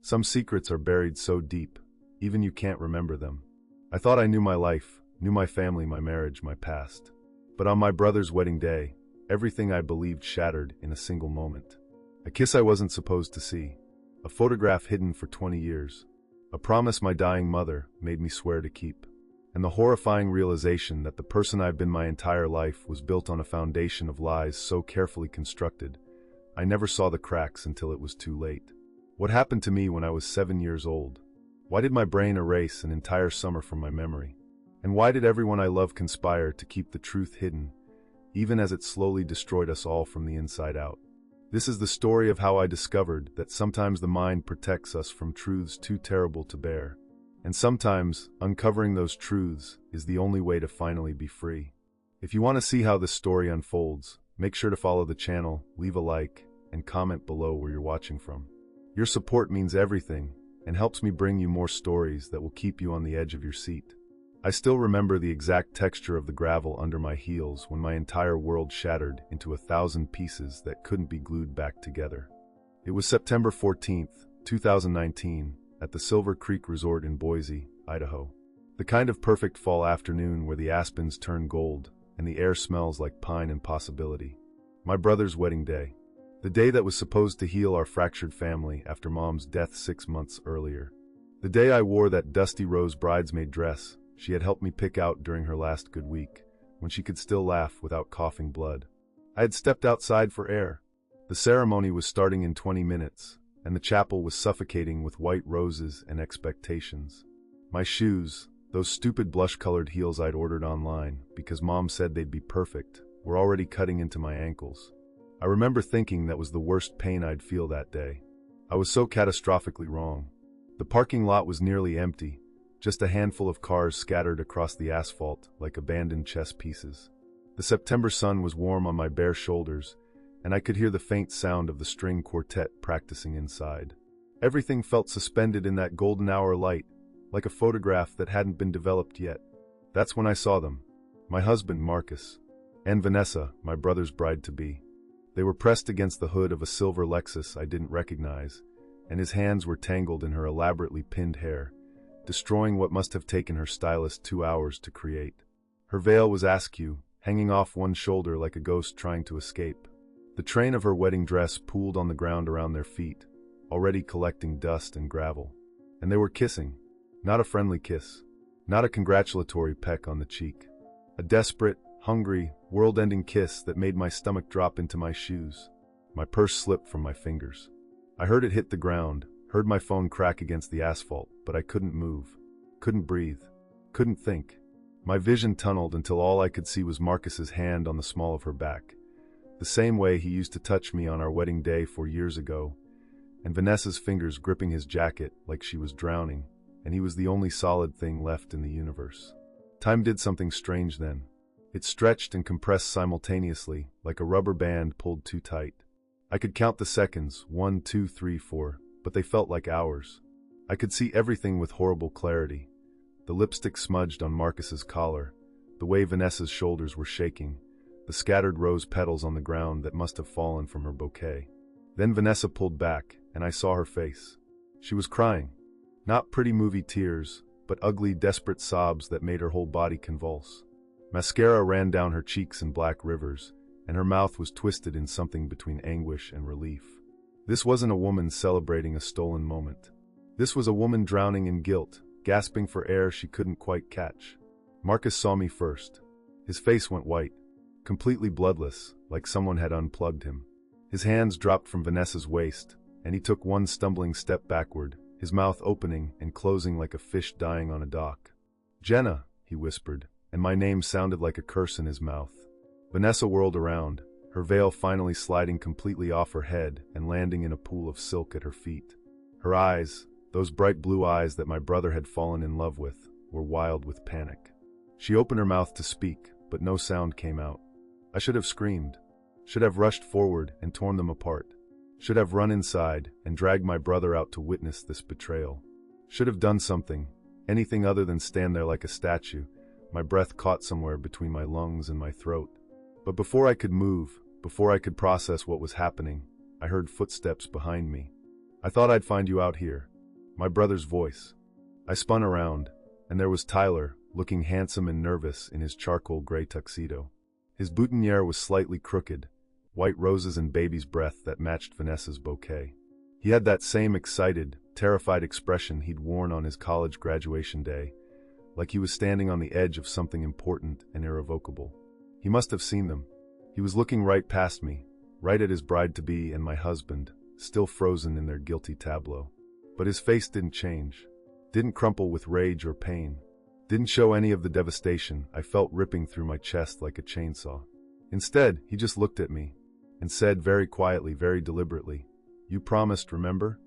Some secrets are buried so deep, even you can't remember them. I thought I knew my life, knew my family, my marriage, my past. But on my brother's wedding day, everything I believed shattered in a single moment. A kiss I wasn't supposed to see. A photograph hidden for 20 years. A promise my dying mother made me swear to keep. And the horrifying realization that the person I've been my entire life was built on a foundation of lies so carefully constructed, I never saw the cracks until it was too late. What happened to me when I was 7 years old? Why did my brain erase an entire summer from my memory? And why did everyone I love conspire to keep the truth hidden, even as it slowly destroyed us all from the inside out? This is the story of how I discovered that sometimes the mind protects us from truths too terrible to bear. And sometimes, uncovering those truths is the only way to finally be free. If you want to see how this story unfolds, make sure to follow the channel, leave a like, and comment below where you're watching from. Your support means everything, and helps me bring you more stories that will keep you on the edge of your seat. I still remember the exact texture of the gravel under my heels when my entire world shattered into 1,000 pieces that couldn't be glued back together. It was September 14th, 2019, at the Silver Creek Resort in Boise, Idaho. The kind of perfect fall afternoon where the aspens turn gold and the air smells like pine and possibility. My brother's wedding day. The day that was supposed to heal our fractured family after Mom's death 6 months earlier. The day I wore that dusty rose bridesmaid dress she had helped me pick out during her last good week, when she could still laugh without coughing blood. I had stepped outside for air. The ceremony was starting in 20 minutes, and the chapel was suffocating with white roses and expectations. My shoes, those stupid blush-colored heels I'd ordered online because Mom said they'd be perfect, were already cutting into my ankles. I remember thinking that was the worst pain I'd feel that day. I was so catastrophically wrong. The parking lot was nearly empty, just a handful of cars scattered across the asphalt like abandoned chess pieces. The September sun was warm on my bare shoulders, and I could hear the faint sound of the string quartet practicing inside. Everything felt suspended in that golden hour light, like a photograph that hadn't been developed yet. That's when I saw them. My husband, Marcus, and Vanessa, my brother's bride-to-be. They were pressed against the hood of a silver Lexus I didn't recognize, and his hands were tangled in her elaborately pinned hair, destroying what must have taken her stylist 2 hours to create. Her veil was askew, hanging off one shoulder like a ghost trying to escape. The train of her wedding dress pooled on the ground around their feet, already collecting dust and gravel. And they were kissing. Not a friendly kiss. Not a congratulatory peck on the cheek. A desperate, hungry, world-ending kiss that made my stomach drop into my shoes. My purse slipped from my fingers. I heard it hit the ground, heard my phone crack against the asphalt, but I couldn't move. Couldn't breathe. Couldn't think. My vision tunneled until all I could see was Marcus's hand on the small of her back, the same way he used to touch me on our wedding day 4 years ago, and Vanessa's fingers gripping his jacket like she was drowning, and he was the only solid thing left in the universe. Time did something strange then. It stretched and compressed simultaneously, like a rubber band pulled too tight. I could count the seconds, 1, 2, 3, 4, but they felt like hours. I could see everything with horrible clarity. The lipstick smudged on Marcus's collar, the way Vanessa's shoulders were shaking, the scattered rose petals on the ground that must have fallen from her bouquet. Then Vanessa pulled back, and I saw her face. She was crying. Not pretty movie tears, but ugly, desperate sobs that made her whole body convulse. Mascara ran down her cheeks in black rivers, and her mouth was twisted in something between anguish and relief. This wasn't a woman celebrating a stolen moment. This was a woman drowning in guilt, gasping for air she couldn't quite catch. Marcus saw me first. His face went white, completely bloodless, like someone had unplugged him. His hands dropped from Vanessa's waist, and he took one stumbling step backward, his mouth opening and closing like a fish dying on a dock. "Jenna," he whispered, and my name sounded like a curse in his mouth. Vanessa whirled around, her veil finally sliding completely off her head and landing in a pool of silk at her feet. Her eyes, those bright blue eyes that my brother had fallen in love with, were wild with panic. She opened her mouth to speak, but no sound came out. I should have screamed, should have rushed forward and torn them apart, should have run inside and dragged my brother out to witness this betrayal. Should have done something, anything other than stand there like a statue, my breath caught somewhere between my lungs and my throat. But before I could move, before I could process what was happening, I heard footsteps behind me. "I thought I'd find you out here," My brother's voice. I spun around, and there was Tyler, looking handsome and nervous in his charcoal gray tuxedo. His boutonniere was slightly crooked, white roses and baby's breath that matched Vanessa's bouquet. He had that same excited, terrified expression he'd worn on his college graduation day, like he was standing on the edge of something important and irrevocable. He must have seen them. He was looking right past me, right at his bride-to-be and my husband, still frozen in their guilty tableau. But his face didn't change, didn't crumple with rage or pain, didn't show any of the devastation I felt ripping through my chest like a chainsaw. Instead, he just looked at me and said very quietly, very deliberately, "You promised, remember?"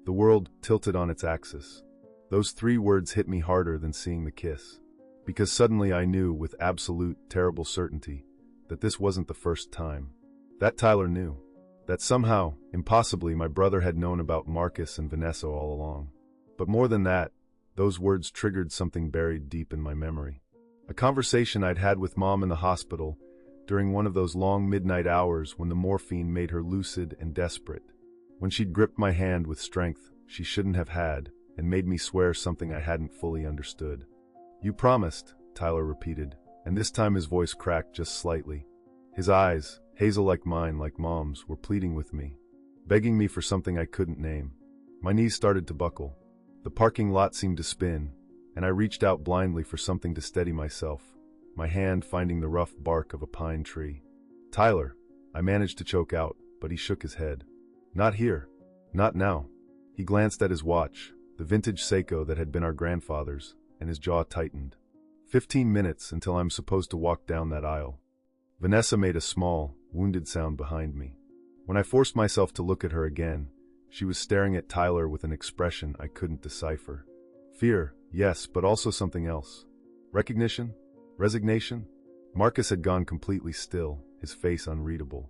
The world tilted on its axis. Those 3 words hit me harder than seeing the kiss, because suddenly I knew with absolute, terrible certainty that this wasn't the first time. That Tyler knew. That somehow, impossibly, my brother had known about Marcus and Vanessa all along. But more than that, those words triggered something buried deep in my memory. A conversation I'd had with Mom in the hospital during one of those long midnight hours when the morphine made her lucid and desperate. When she'd gripped my hand with strength she shouldn't have had and made me swear something I hadn't fully understood. "You promised," Tyler repeated, and this time his voice cracked just slightly. His eyes, hazel like mine, like Mom's, were pleading with me, begging me for something I couldn't name. My knees started to buckle. The parking lot seemed to spin, and I reached out blindly for something to steady myself, my hand finding the rough bark of a pine tree. "Tyler," I managed to choke out, but he shook his head. "Not here. Not now." He glanced at his watch, the vintage Seiko that had been our grandfather's, and his jaw tightened. 15 minutes until I'm supposed to walk down that aisle. Vanessa made a small, wounded sound behind me. When I forced myself to look at her again, she was staring at Tyler with an expression I couldn't decipher. Fear, yes, but also something else. Recognition? Resignation? Marcus had gone completely still, his face unreadable.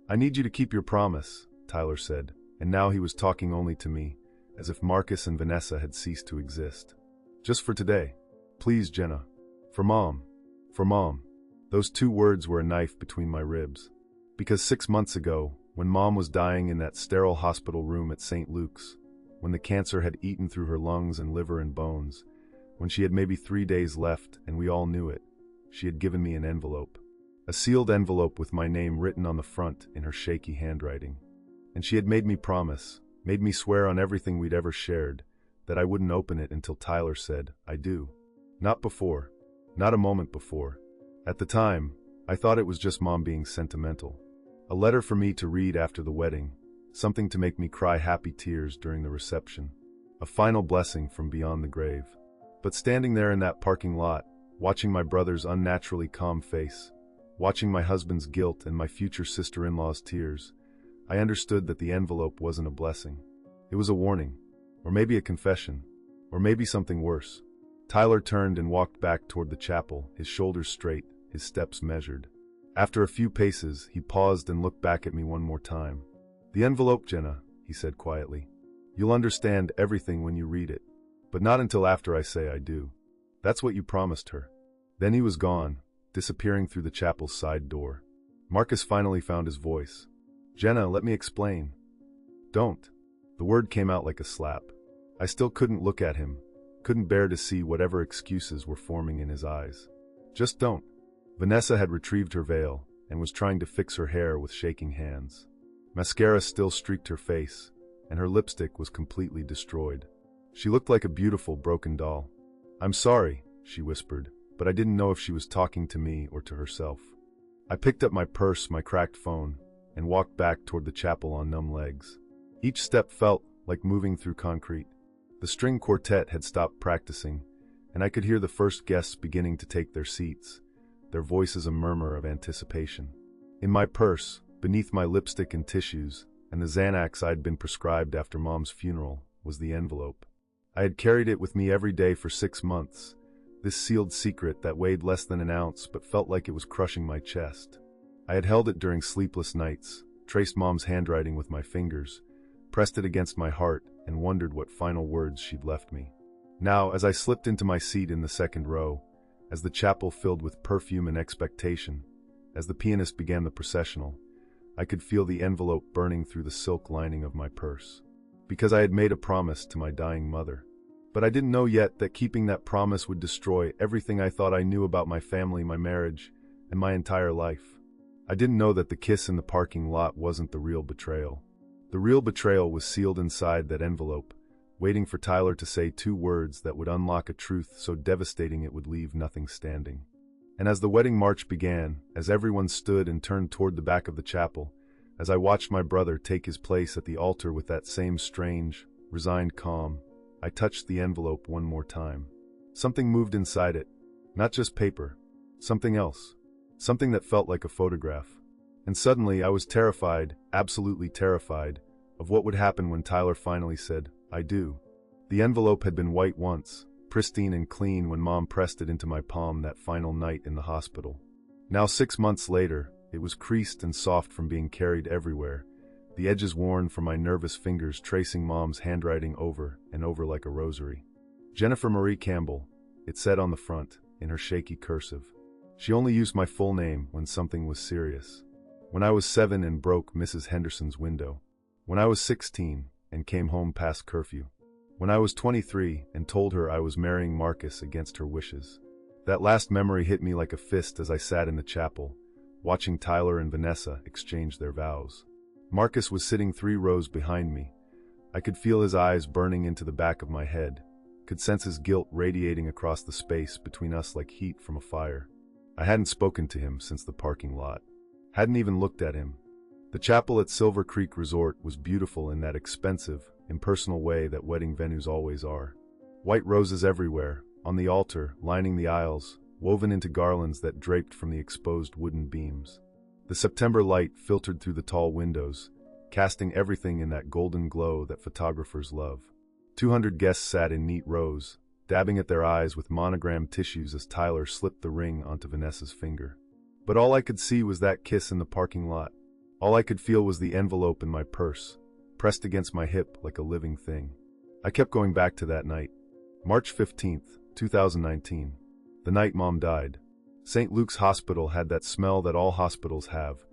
"I need you to keep your promise," Tyler said, and now he was talking only to me, as if Marcus and Vanessa had ceased to exist. "Just for today. Please, Jenna. For Mom. For Mom." Those 2 words were a knife between my ribs. Because 6 months ago, when Mom was dying in that sterile hospital room at St. Luke's, when the cancer had eaten through her lungs and liver and bones, when she had maybe 3 days left and we all knew it, she had given me an envelope. A sealed envelope with my name written on the front in her shaky handwriting. And she had made me promise, made me swear on everything we'd ever shared, that I wouldn't open it until Tyler said, "I do." Not before. Not a moment before. At the time, I thought it was just Mom being sentimental. A letter for me to read after the wedding, something to make me cry happy tears during the reception. A final blessing from beyond the grave. But standing there in that parking lot, watching my brother's unnaturally calm face, watching my husband's guilt and my future sister-in-law's tears, I understood that the envelope wasn't a blessing. It was a warning, or maybe a confession, or maybe something worse. Tyler turned and walked back toward the chapel, his shoulders straight, his steps measured. After a few paces, he paused and looked back at me one more time. "The envelope, Jenna," he said quietly. "You'll understand everything when you read it, but not until after I say I do. That's what you promised her." Then he was gone, disappearing through the chapel's side door. Marcus finally found his voice. "Jenna, let me explain." "Don't." The word came out like a slap. I still couldn't look at him, couldn't bear to see whatever excuses were forming in his eyes. "Just don't." Vanessa had retrieved her veil and was trying to fix her hair with shaking hands. Mascara still streaked her face, and her lipstick was completely destroyed. She looked like a beautiful broken doll. "I'm sorry," she whispered, but I didn't know if she was talking to me or to herself. I picked up my purse, my cracked phone, and walked back toward the chapel on numb legs. Each step felt like moving through concrete. The string quartet had stopped practicing, and I could hear the first guests beginning to take their seats, their voices a murmur of anticipation. In my purse, beneath my lipstick and tissues, and the Xanax I'd been prescribed after Mom's funeral, was the envelope. I had carried it with me every day for 6 months, this sealed secret that weighed less than an ounce but felt like it was crushing my chest. I had held it during sleepless nights, traced Mom's handwriting with my fingers, pressed it against my heart, and wondered what final words she'd left me. Now, as I slipped into my seat in the second row, as the chapel filled with perfume and expectation, as the pianist began the processional, I could feel the envelope burning through the silk lining of my purse. because I had made a promise to my dying mother. But I didn't know yet that keeping that promise would destroy everything I thought I knew about my family, my marriage, and my entire life. I didn't know that the kiss in the parking lot wasn't the real betrayal. The real betrayal was sealed inside that envelope, waiting for Tyler to say 2 words that would unlock a truth so devastating it would leave nothing standing. And as the wedding march began, as everyone stood and turned toward the back of the chapel, as I watched my brother take his place at the altar with that same strange, resigned calm, I touched the envelope one more time. Something moved inside it. Not just paper. Something else. Something that felt like a photograph. And suddenly I was terrified, absolutely terrified, of what would happen when Tyler finally said, "I do." The envelope had been white once, pristine and clean when Mom pressed it into my palm that final night in the hospital. Now 6 months later, it was creased and soft from being carried everywhere, the edges worn from my nervous fingers tracing Mom's handwriting over and over like a rosary. Jennifer Marie Campbell, it said on the front, in her shaky cursive. She only used my full name when something was serious. When I was 7 and broke Mrs. Henderson's window. When I was 16 and came home past curfew. When I was 23 and told her I was marrying Marcus against her wishes. That last memory hit me like a fist as I sat in the chapel, watching Tyler and Vanessa exchange their vows. Marcus was sitting 3 rows behind me. I could feel his eyes burning into the back of my head, could sense his guilt radiating across the space between us like heat from a fire. I hadn't spoken to him since the parking lot. Hadn't even looked at him. The chapel at Silver Creek Resort was beautiful in that expensive, impersonal way that wedding venues always are. White roses everywhere, on the altar, lining the aisles, woven into garlands that draped from the exposed wooden beams. The September light filtered through the tall windows, casting everything in that golden glow that photographers love. 200 guests sat in neat rows, dabbing at their eyes with monogrammed tissues as Tyler slipped the ring onto Vanessa's finger. But all I could see was that kiss in the parking lot. All I could feel was the envelope in my purse, pressed against my hip like a living thing. I kept going back to that night. March 15th, 2019. The night Mom died. St. Luke's Hospital had that smell that all hospitals have,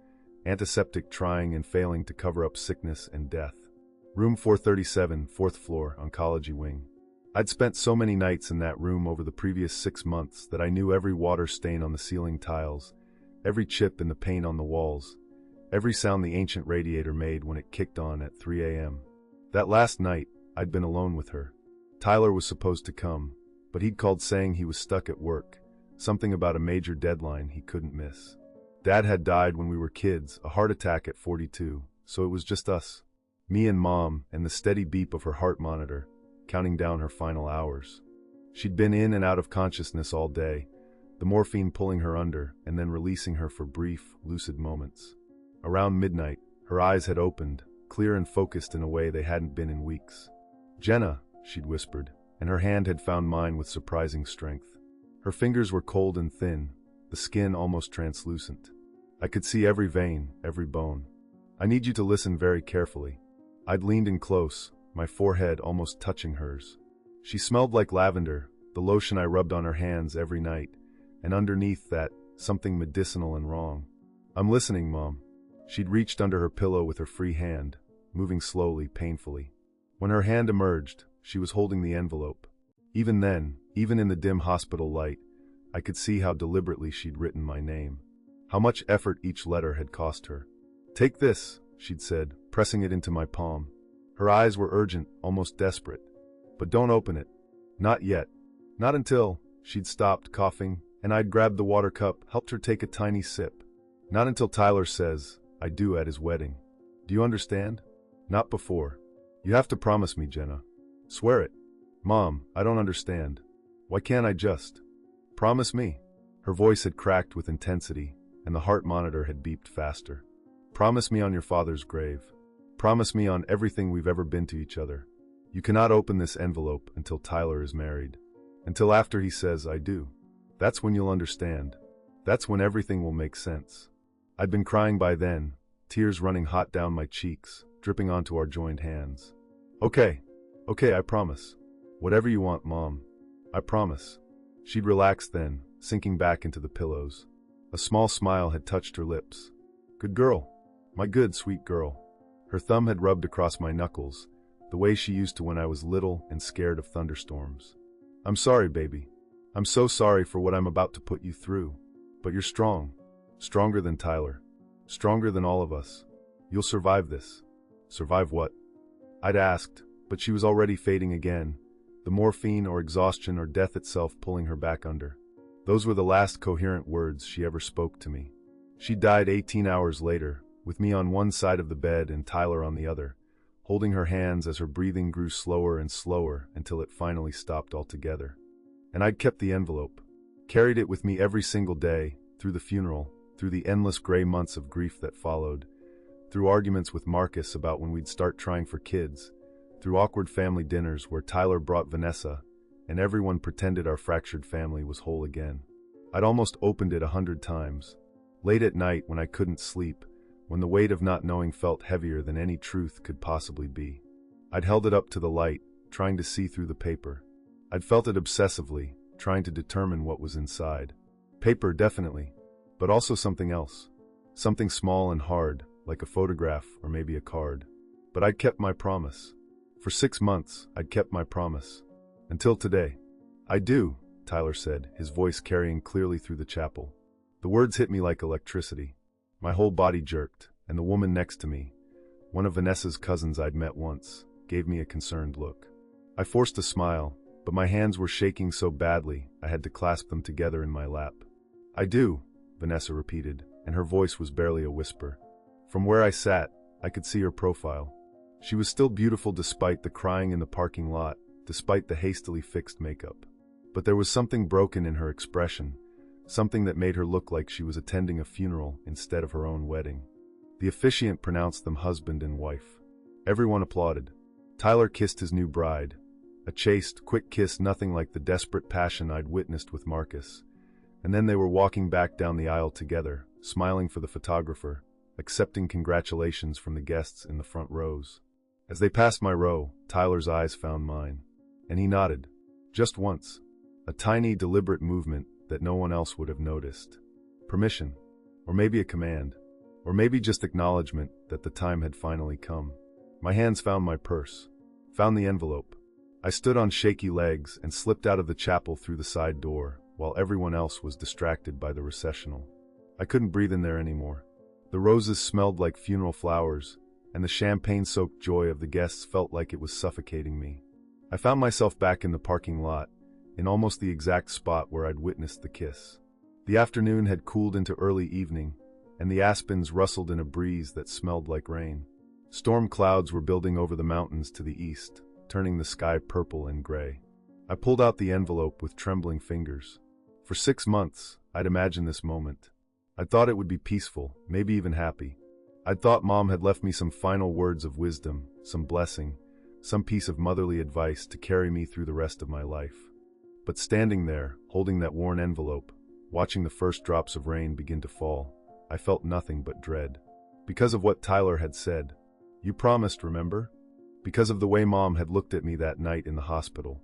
antiseptic trying and failing to cover up sickness and death. Room 437, 4th floor, oncology wing. I'd spent so many nights in that room over the previous 6 months that I knew every water stain on the ceiling tiles, every chip in the paint on the walls, every sound the ancient radiator made when it kicked on at 3 a.m. That last night, I'd been alone with her. Tyler was supposed to come, but he'd called saying he was stuck at work, something about a major deadline he couldn't miss. Dad had died when we were kids, a heart attack at 42, so it was just us. Me and Mom, and the steady beep of her heart monitor, counting down her final hours. She'd been in and out of consciousness all day, the morphine pulling her under and then releasing her for brief, lucid moments. Around midnight, her eyes had opened, clear and focused in a way they hadn't been in weeks. "Jenna," she'd whispered, and her hand had found mine with surprising strength. Her fingers were cold and thin, the skin almost translucent. I could see every vein, every bone. "I need you to listen very carefully." I'd leaned in close, my forehead almost touching hers. She smelled like lavender, the lotion I rubbed on her hands every night, and underneath that, something medicinal and wrong. "I'm listening, Mom." She'd reached under her pillow with her free hand, moving slowly, painfully. When her hand emerged, she was holding the envelope. Even then, even in the dim hospital light, I could see how deliberately she'd written my name. How much effort each letter had cost her. "Take this," she'd said, pressing it into my palm. Her eyes were urgent, almost desperate. "But don't open it. Not yet. Not until..." She'd stopped, coughing, and I'd grabbed the water cup, helped her take a tiny sip. "Not until Tyler says, 'I do' at his wedding. Do you understand? Not before. You have to promise me, Jenna. Swear it." "Mom, I don't understand. Why can't I just... promise me?" Her voice had cracked with intensity, and the heart monitor had beeped faster. "Promise me on your father's grave. Promise me on everything we've ever been to each other. You cannot open this envelope until Tyler is married. Until after he says, 'I do.' That's when you'll understand. That's when everything will make sense." I'd been crying by then, tears running hot down my cheeks, dripping onto our joined hands. Okay, I promise. Whatever you want, Mom. I promise." She'd relaxed then, sinking back into the pillows. A small smile had touched her lips. "Good girl. My good, sweet girl." Her thumb had rubbed across my knuckles, the way she used to when I was little and scared of thunderstorms. "I'm sorry, baby. I'm so sorry for what I'm about to put you through. But you're strong. Stronger than Tyler. Stronger than all of us. You'll survive this." Survive what? I'd asked, but she was already fading again, the morphine or exhaustion or death itself pulling her back under. Those were the last coherent words she ever spoke to me. She died 18 hours later, with me on one side of the bed and Tyler on the other, holding her hands as her breathing grew slower and slower until it finally stopped altogether. And I'd kept the envelope, carried it with me every single day, through the funeral, through the endless gray months of grief that followed, through arguments with Marcus about when we'd start trying for kids, through awkward family dinners where Tyler brought Vanessa, and everyone pretended our fractured family was whole again. I'd almost opened it 100 times, late at night when I couldn't sleep, when the weight of not knowing felt heavier than any truth could possibly be. I'd held it up to the light, trying to see through the paper. I'd felt it obsessively, trying to determine what was inside. Paper, definitely, but also something else. Something small and hard, like a photograph or maybe a card. But I'd kept my promise. For 6 months, I'd kept my promise. Until today. "I do," Tyler said, his voice carrying clearly through the chapel. The words hit me like electricity. My whole body jerked, and the woman next to me, one of Vanessa's cousins I'd met once, gave me a concerned look. I forced a smile, but my hands were shaking so badly I had to clasp them together in my lap. "I do," Vanessa repeated, and her voice was barely a whisper. From where I sat, I could see her profile. She was still beautiful despite the crying in the parking lot, despite the hastily fixed makeup. But there was something broken in her expression, something that made her look like she was attending a funeral instead of her own wedding. The officiant pronounced them husband and wife. Everyone applauded. Tyler kissed his new bride, a chaste, quick kiss nothing like the desperate passion I'd witnessed with Marcus. And then they were walking back down the aisle together, smiling for the photographer, accepting congratulations from the guests in the front rows. As they passed my row, Tyler's eyes found mine, and he nodded, just once, a tiny, deliberate movement that no one else would have noticed. Permission, or maybe a command, or maybe just acknowledgement that the time had finally come. My hands found my purse, found the envelope. I stood on shaky legs and slipped out of the chapel through the side door, while everyone else was distracted by the recessional. I couldn't breathe in there anymore. The roses smelled like funeral flowers, and the champagne-soaked joy of the guests felt like it was suffocating me. I found myself back in the parking lot, in almost the exact spot where I'd witnessed the kiss. The afternoon had cooled into early evening, and the aspens rustled in a breeze that smelled like rain. Storm clouds were building over the mountains to the east, turning the sky purple and gray. I pulled out the envelope with trembling fingers. For 6 months, I'd imagined this moment. I'd thought it would be peaceful, maybe even happy. I'd thought Mom had left me some final words of wisdom, some blessing, some piece of motherly advice to carry me through the rest of my life. But standing there, holding that worn envelope, watching the first drops of rain begin to fall, I felt nothing but dread. Because of what Tyler had said. "You promised, remember?" Because of the way Mom had looked at me that night in the hospital.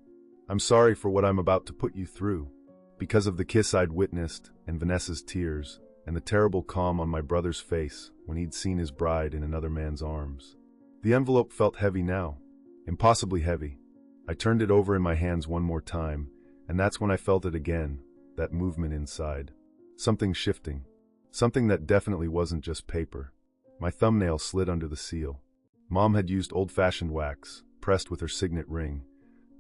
"I'm sorry for what I'm about to put you through." Because of the kiss I'd witnessed, and Vanessa's tears, and the terrible calm on my brother's face when he'd seen his bride in another man's arms. The envelope felt heavy now, impossibly heavy. I turned it over in my hands one more time, and that's when I felt it again, that movement inside. Something shifting. Something that definitely wasn't just paper. My thumbnail slid under the seal. Mom had used old-fashioned wax, pressed with her signet ring,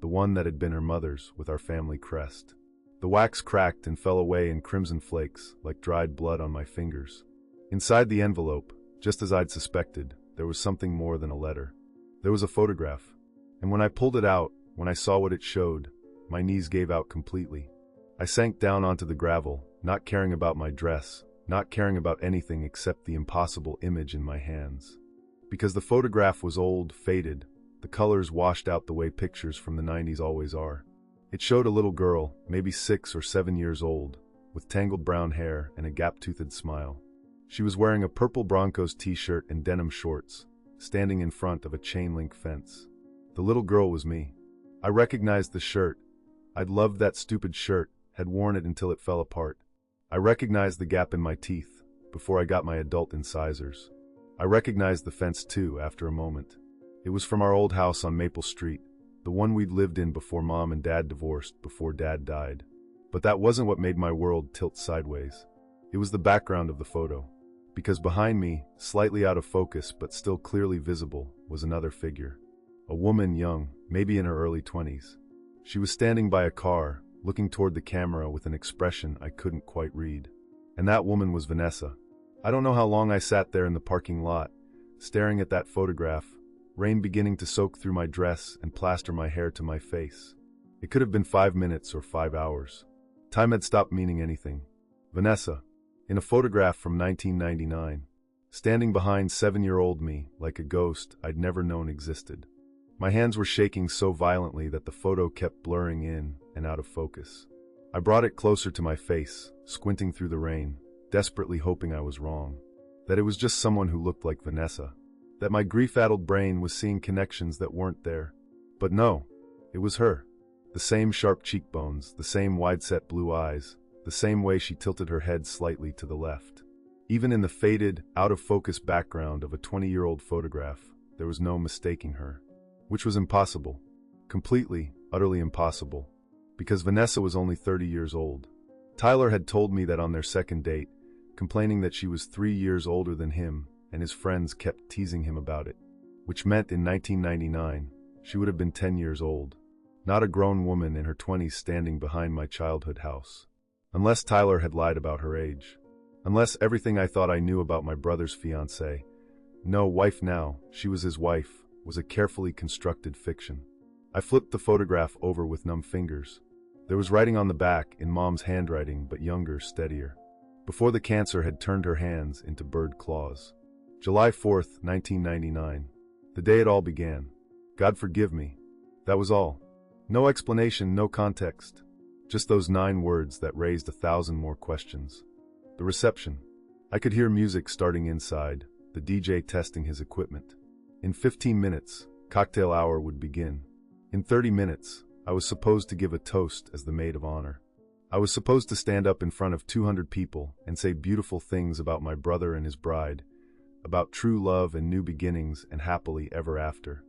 the one that had been her mother's with our family crest. The wax cracked and fell away in crimson flakes, like dried blood on my fingers. Inside the envelope, just as I'd suspected, there was something more than a letter. There was a photograph. And when I pulled it out, when I saw what it showed, my knees gave out completely. I sank down onto the gravel, not caring about my dress, not caring about anything except the impossible image in my hands. Because the photograph was old, faded, the colors washed out the way pictures from the 90s always are. It showed a little girl, maybe 6 or 7 years old, with tangled brown hair and a gap-toothed smile. She was wearing a purple Broncos t-shirt and denim shorts, standing in front of a chain-link fence. The little girl was me. I recognized the shirt. I'd loved that stupid shirt, had worn it until it fell apart. I recognized the gap in my teeth, before I got my adult incisors. I recognized the fence too, after a moment. It was from our old house on Maple Street, the one we'd lived in before Mom and Dad divorced, before Dad died. But that wasn't what made my world tilt sideways. It was the background of the photo. Because behind me, slightly out of focus but still clearly visible, was another figure. A woman young, maybe in her early 20s. She was standing by a car, looking toward the camera with an expression I couldn't quite read. And that woman was Vanessa. I don't know how long I sat there in the parking lot, staring at that photograph, rain beginning to soak through my dress and plaster my hair to my face. It could have been 5 minutes or 5 hours. Time had stopped meaning anything. Vanessa, in a photograph from 1999, standing behind 7-year-old me like a ghost I'd never known existed. My hands were shaking so violently that the photo kept blurring in and out of focus. I brought it closer to my face, squinting through the rain, desperately hoping I was wrong. That it was just someone who looked like Vanessa. That my grief-addled brain was seeing connections that weren't there. But no, it was her. The same sharp cheekbones, the same wide-set blue eyes, the same way she tilted her head slightly to the left. Even in the faded, out-of-focus background of a 20-year-old photograph, there was no mistaking her. Which was impossible. Completely, utterly impossible. Because Vanessa was only 30 years old. Tyler had told me that on their second date, complaining that she was 3 years older than him, and his friends kept teasing him about it. Which meant in 1999, she would have been 10 years old. Not a grown woman in her 20s standing behind my childhood house. Unless Tyler had lied about her age. Unless everything I thought I knew about my brother's fiancée, no, wife now, she was his wife, was a carefully constructed fiction. I flipped the photograph over with numb fingers. There was writing on the back in Mom's handwriting, but younger, steadier. Before the cancer had turned her hands into bird claws. July 4th, 1999. The day it all began. God forgive me. That was all. No explanation, no context. Just those 9 words that raised 1,000 more questions. The reception. I could hear music starting inside, the DJ testing his equipment. In 15 minutes, cocktail hour would begin. In 30 minutes, I was supposed to give a toast as the maid of honor. I was supposed to stand up in front of 200 people and say beautiful things about my brother and his bride, about true love and new beginnings and happily ever after.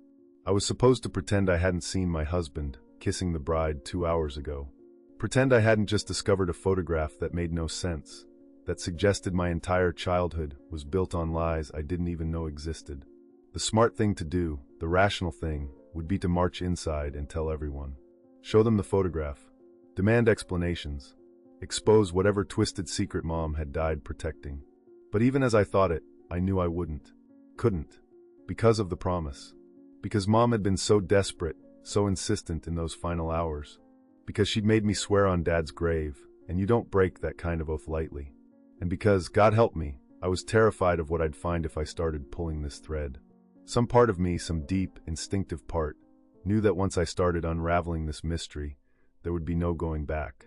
I was supposed to pretend I hadn't seen my husband kissing the bride 2 hours ago. Pretend I hadn't just discovered a photograph that made no sense, that suggested my entire childhood was built on lies I didn't even know existed. The smart thing to do, the rational thing, would be to march inside and tell everyone. Show them the photograph. Demand explanations. Expose whatever twisted secret Mom had died protecting. But even as I thought it, I knew I wouldn't. Couldn't. Because of the promise. Because Mom had been so desperate, so insistent in those final hours. Because she'd made me swear on Dad's grave, and you don't break that kind of oath lightly. And because, God help me, I was terrified of what I'd find if I started pulling this thread. Some part of me, some deep, instinctive part, knew that once I started unraveling this mystery, there would be no going back.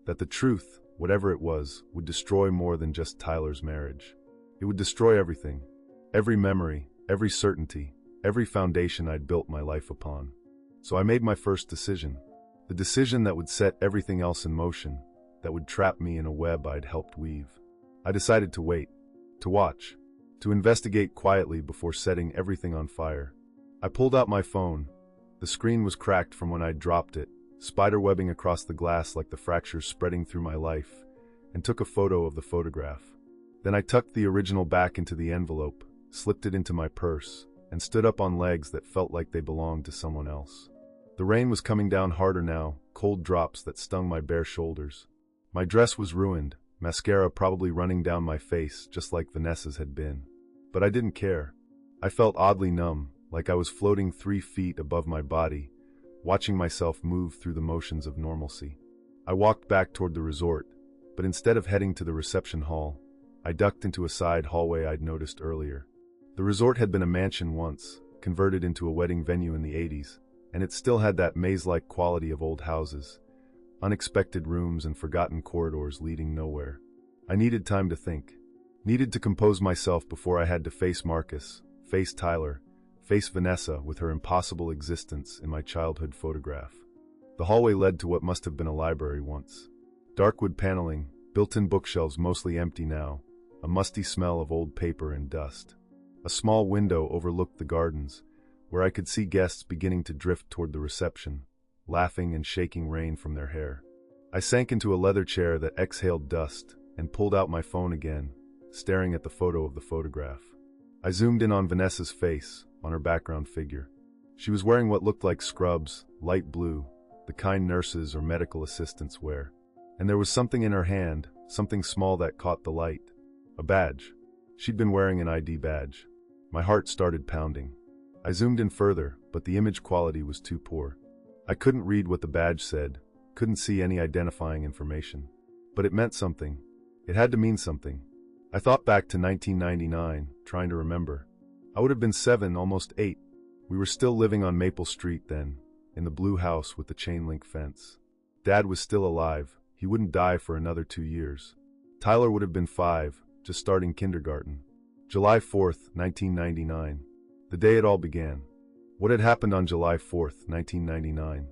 That the truth, whatever it was, would destroy more than just Tyler's marriage. It would destroy everything. Every memory, every certainty, every foundation I'd built my life upon. So I made my first decision. The decision that would set everything else in motion, that would trap me in a web I'd helped weave. I decided to wait, to watch, to investigate quietly before setting everything on fire. I pulled out my phone. The screen was cracked from when I'd dropped it, spiderwebbing across the glass like the fractures spreading through my life, and took a photo of the photograph. Then I tucked the original back into the envelope, slipped it into my purse, and stood up on legs that felt like they belonged to someone else. The rain was coming down harder now, cold drops that stung my bare shoulders. My dress was ruined, mascara probably running down my face just like Vanessa's had been. But I didn't care. I felt oddly numb, like I was floating 3 feet above my body, watching myself move through the motions of normalcy. I walked back toward the resort, but instead of heading to the reception hall, I ducked into a side hallway I'd noticed earlier. The resort had been a mansion once, converted into a wedding venue in the 80s, and it still had that maze-like quality of old houses, unexpected rooms and forgotten corridors leading nowhere. I needed time to think, needed to compose myself before I had to face Marcus, face Tyler, face Vanessa with her impossible existence in my childhood photograph. The hallway led to what must have been a library once. Dark wood paneling, built-in bookshelves mostly empty now, a musty smell of old paper and dust. A small window overlooked the gardens, where I could see guests beginning to drift toward the reception, laughing and shaking rain from their hair. I sank into a leather chair that exhaled dust and pulled out my phone again, staring at the photo of the photograph. I zoomed in on Vanessa's face, on her background figure. She was wearing what looked like scrubs, light blue, the kind nurses or medical assistants wear. And there was something in her hand, something small that caught the light. A badge. She'd been wearing an ID badge. My heart started pounding. I zoomed in further, but the image quality was too poor. I couldn't read what the badge said, couldn't see any identifying information. But it meant something. It had to mean something. I thought back to 1999, trying to remember. I would have been 7, almost 8. We were still living on Maple Street then, in the blue house with the chain-link fence. Dad was still alive. He wouldn't die for another 2 years. Tyler would have been 5, just starting kindergarten. July 4th, 1999. The day it all began. What had happened on July 4th, 1999?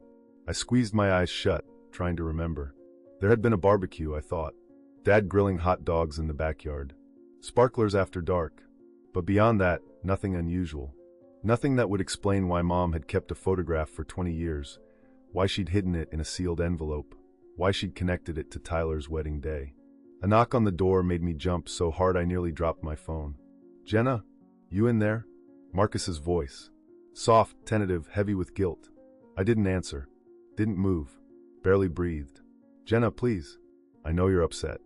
I squeezed my eyes shut, trying to remember. There had been a barbecue, I thought. Dad grilling hot dogs in the backyard. Sparklers after dark. But beyond that, nothing unusual. Nothing that would explain why Mom had kept a photograph for 20 years, why she'd hidden it in a sealed envelope, why she'd connected it to Tyler's wedding day. A knock on the door made me jump so hard I nearly dropped my phone. "Jenna? You in there?" Marcus's voice. Soft, tentative, heavy with guilt. I didn't answer. Didn't move. Barely breathed. "Jenna, please. I know you're upset.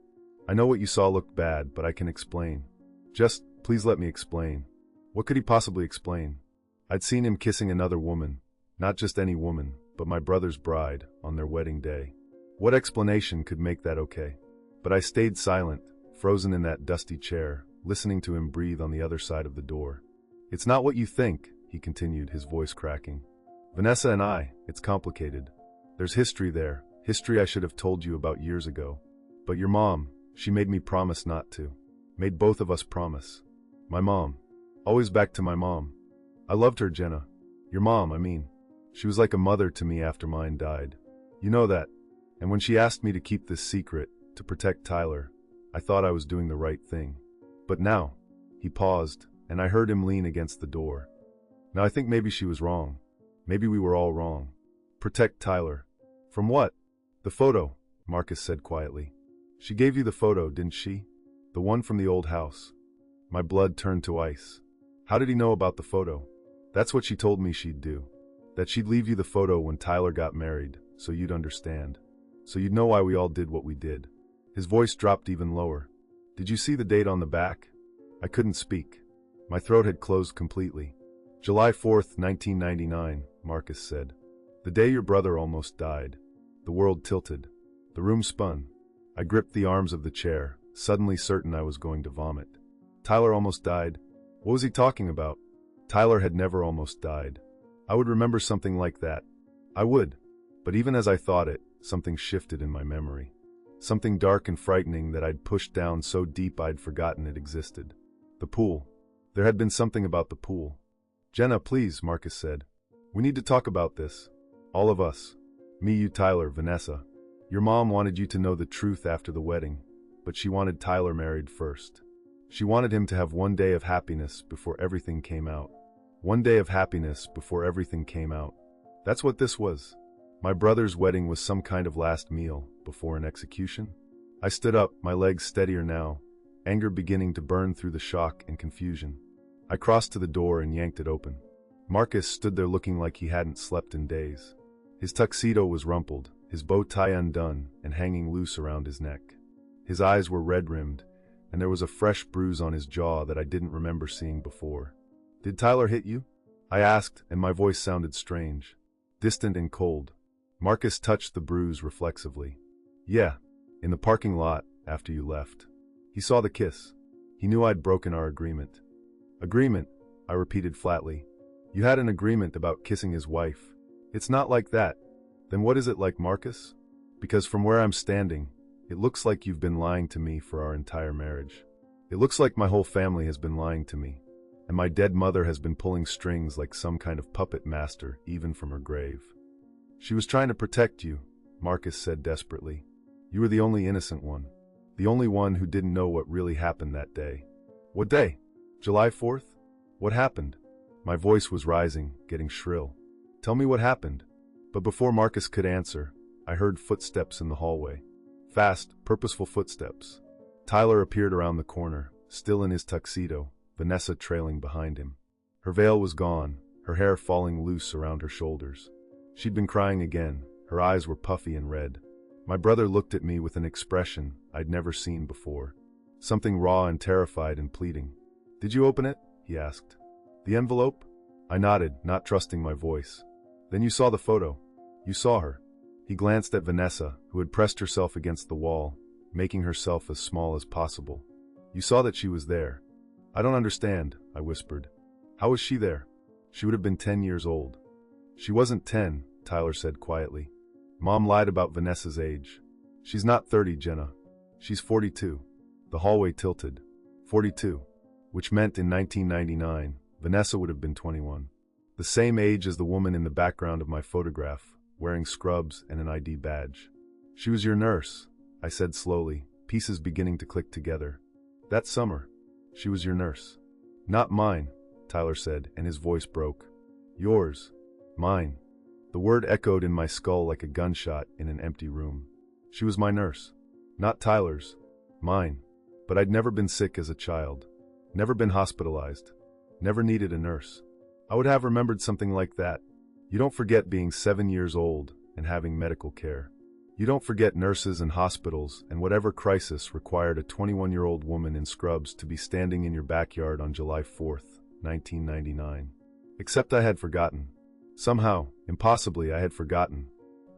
I know what you saw looked bad, but I can explain. Just, please let me explain." What could he possibly explain? I'd seen him kissing another woman. Not just any woman, but my brother's bride, on their wedding day. What explanation could make that okay? But I stayed silent, frozen in that dusty chair, listening to him breathe on the other side of the door. "It's not what you think," he continued, his voice cracking. "Vanessa and I, it's complicated. There's history there, history I should have told you about years ago. But your mom, she made me promise not to. Made both of us promise. My mom. Always back to my mom. I loved her, Jenna. Your mom, I mean. She was like a mother to me after mine died. You know that. And when she asked me to keep this secret, to protect Tyler, I thought I was doing the right thing. But now," he paused, and I heard him lean against the door. "Now I think maybe she was wrong. Maybe we were all wrong. Protect Tyler. From what?" "The photo," Marcus said quietly. "She gave you the photo, didn't she? The one from the old house." My blood turned to ice. How did he know about the photo? "That's what she told me she'd do. That she'd leave you the photo when Tyler got married, so you'd understand. So you'd know why we all did what we did." His voice dropped even lower. "Did you see the date on the back?" I couldn't speak. My throat had closed completely. "July 4th, 1999, Marcus said. "The day your brother almost died." The world tilted. The room spun. I gripped the arms of the chair, suddenly certain I was going to vomit. Tyler almost died? What was he talking about? Tyler had never almost died. I would remember something like that. I would. But even as I thought it, something shifted in my memory. Something dark and frightening that I'd pushed down so deep I'd forgotten it existed. The pool. There had been something about the pool. "Jenna, please," Marcus said. "We need to talk about this. All of us. Me, you, Tyler, Vanessa. Your mom wanted you to know the truth after the wedding, but she wanted Tyler married first. She wanted him to have one day of happiness before everything came out. One day of happiness before everything came out. That's what this was. My brother's wedding was some kind of last meal before an execution." I stood up, my legs steadier now, anger beginning to burn through the shock and confusion. I crossed to the door and yanked it open. Marcus stood there looking like he hadn't slept in days. His tuxedo was rumpled, his bow tie undone and hanging loose around his neck. His eyes were red-rimmed, and there was a fresh bruise on his jaw that I didn't remember seeing before. "Did Tyler hit you?" I asked, and my voice sounded strange, distant and cold. Marcus touched the bruise reflexively. "Yeah, in the parking lot, after you left. He saw the kiss. He knew I'd broken our agreement." "Agreement?" I repeated flatly. "You had an agreement about kissing his wife. It's not like that. Then what is it like, Marcus? Because from where I'm standing, it looks like you've been lying to me for our entire marriage. It looks like my whole family has been lying to me, and my dead mother has been pulling strings like some kind of puppet master, even from her grave." "She was trying to protect you," Marcus said desperately. "You were the only innocent one. The only one who didn't know what really happened that day." "What day? July 4th? What happened?" My voice was rising, getting shrill. Tell me what happened. But before Marcus could answer, I heard footsteps in the hallway. Fast, purposeful footsteps. Tyler appeared around the corner, still in his tuxedo, Vanessa trailing behind him. Her veil was gone, her hair falling loose around her shoulders. She'd been crying again, her eyes were puffy and red. My brother looked at me with an expression I'd never seen before. Something raw and terrified and pleading. "Did you open it?" he asked. "The envelope?" I nodded, not trusting my voice. "Then you saw the photo. You saw her." He glanced at Vanessa, who had pressed herself against the wall, making herself as small as possible. "You saw that she was there." "I don't understand," I whispered. "How was she there?" "She would have been 10 years old." "She wasn't 10, Tyler said quietly. "Mom lied about Vanessa's age. She's not 30, Jenna. She's 42. The hallway tilted. 42. Which meant in 1999, Vanessa would have been 21. The same age as the woman in the background of my photograph, wearing scrubs and an ID badge. "She was your nurse," I said slowly, pieces beginning to click together. "That summer, she was your nurse." "Not mine," Tyler said, and his voice broke. "Yours. Mine." The word echoed in my skull like a gunshot in an empty room. She was my nurse. Not Tyler's. Mine. But I'd never been sick as a child. Never been hospitalized. Never needed a nurse. I would have remembered something like that. You don't forget being 7 years old and having medical care. You don't forget nurses and hospitals and whatever crisis required a 21-year-old woman in scrubs to be standing in your backyard on July 4th, 1999. Except I had forgotten. Somehow, impossibly, I had forgotten.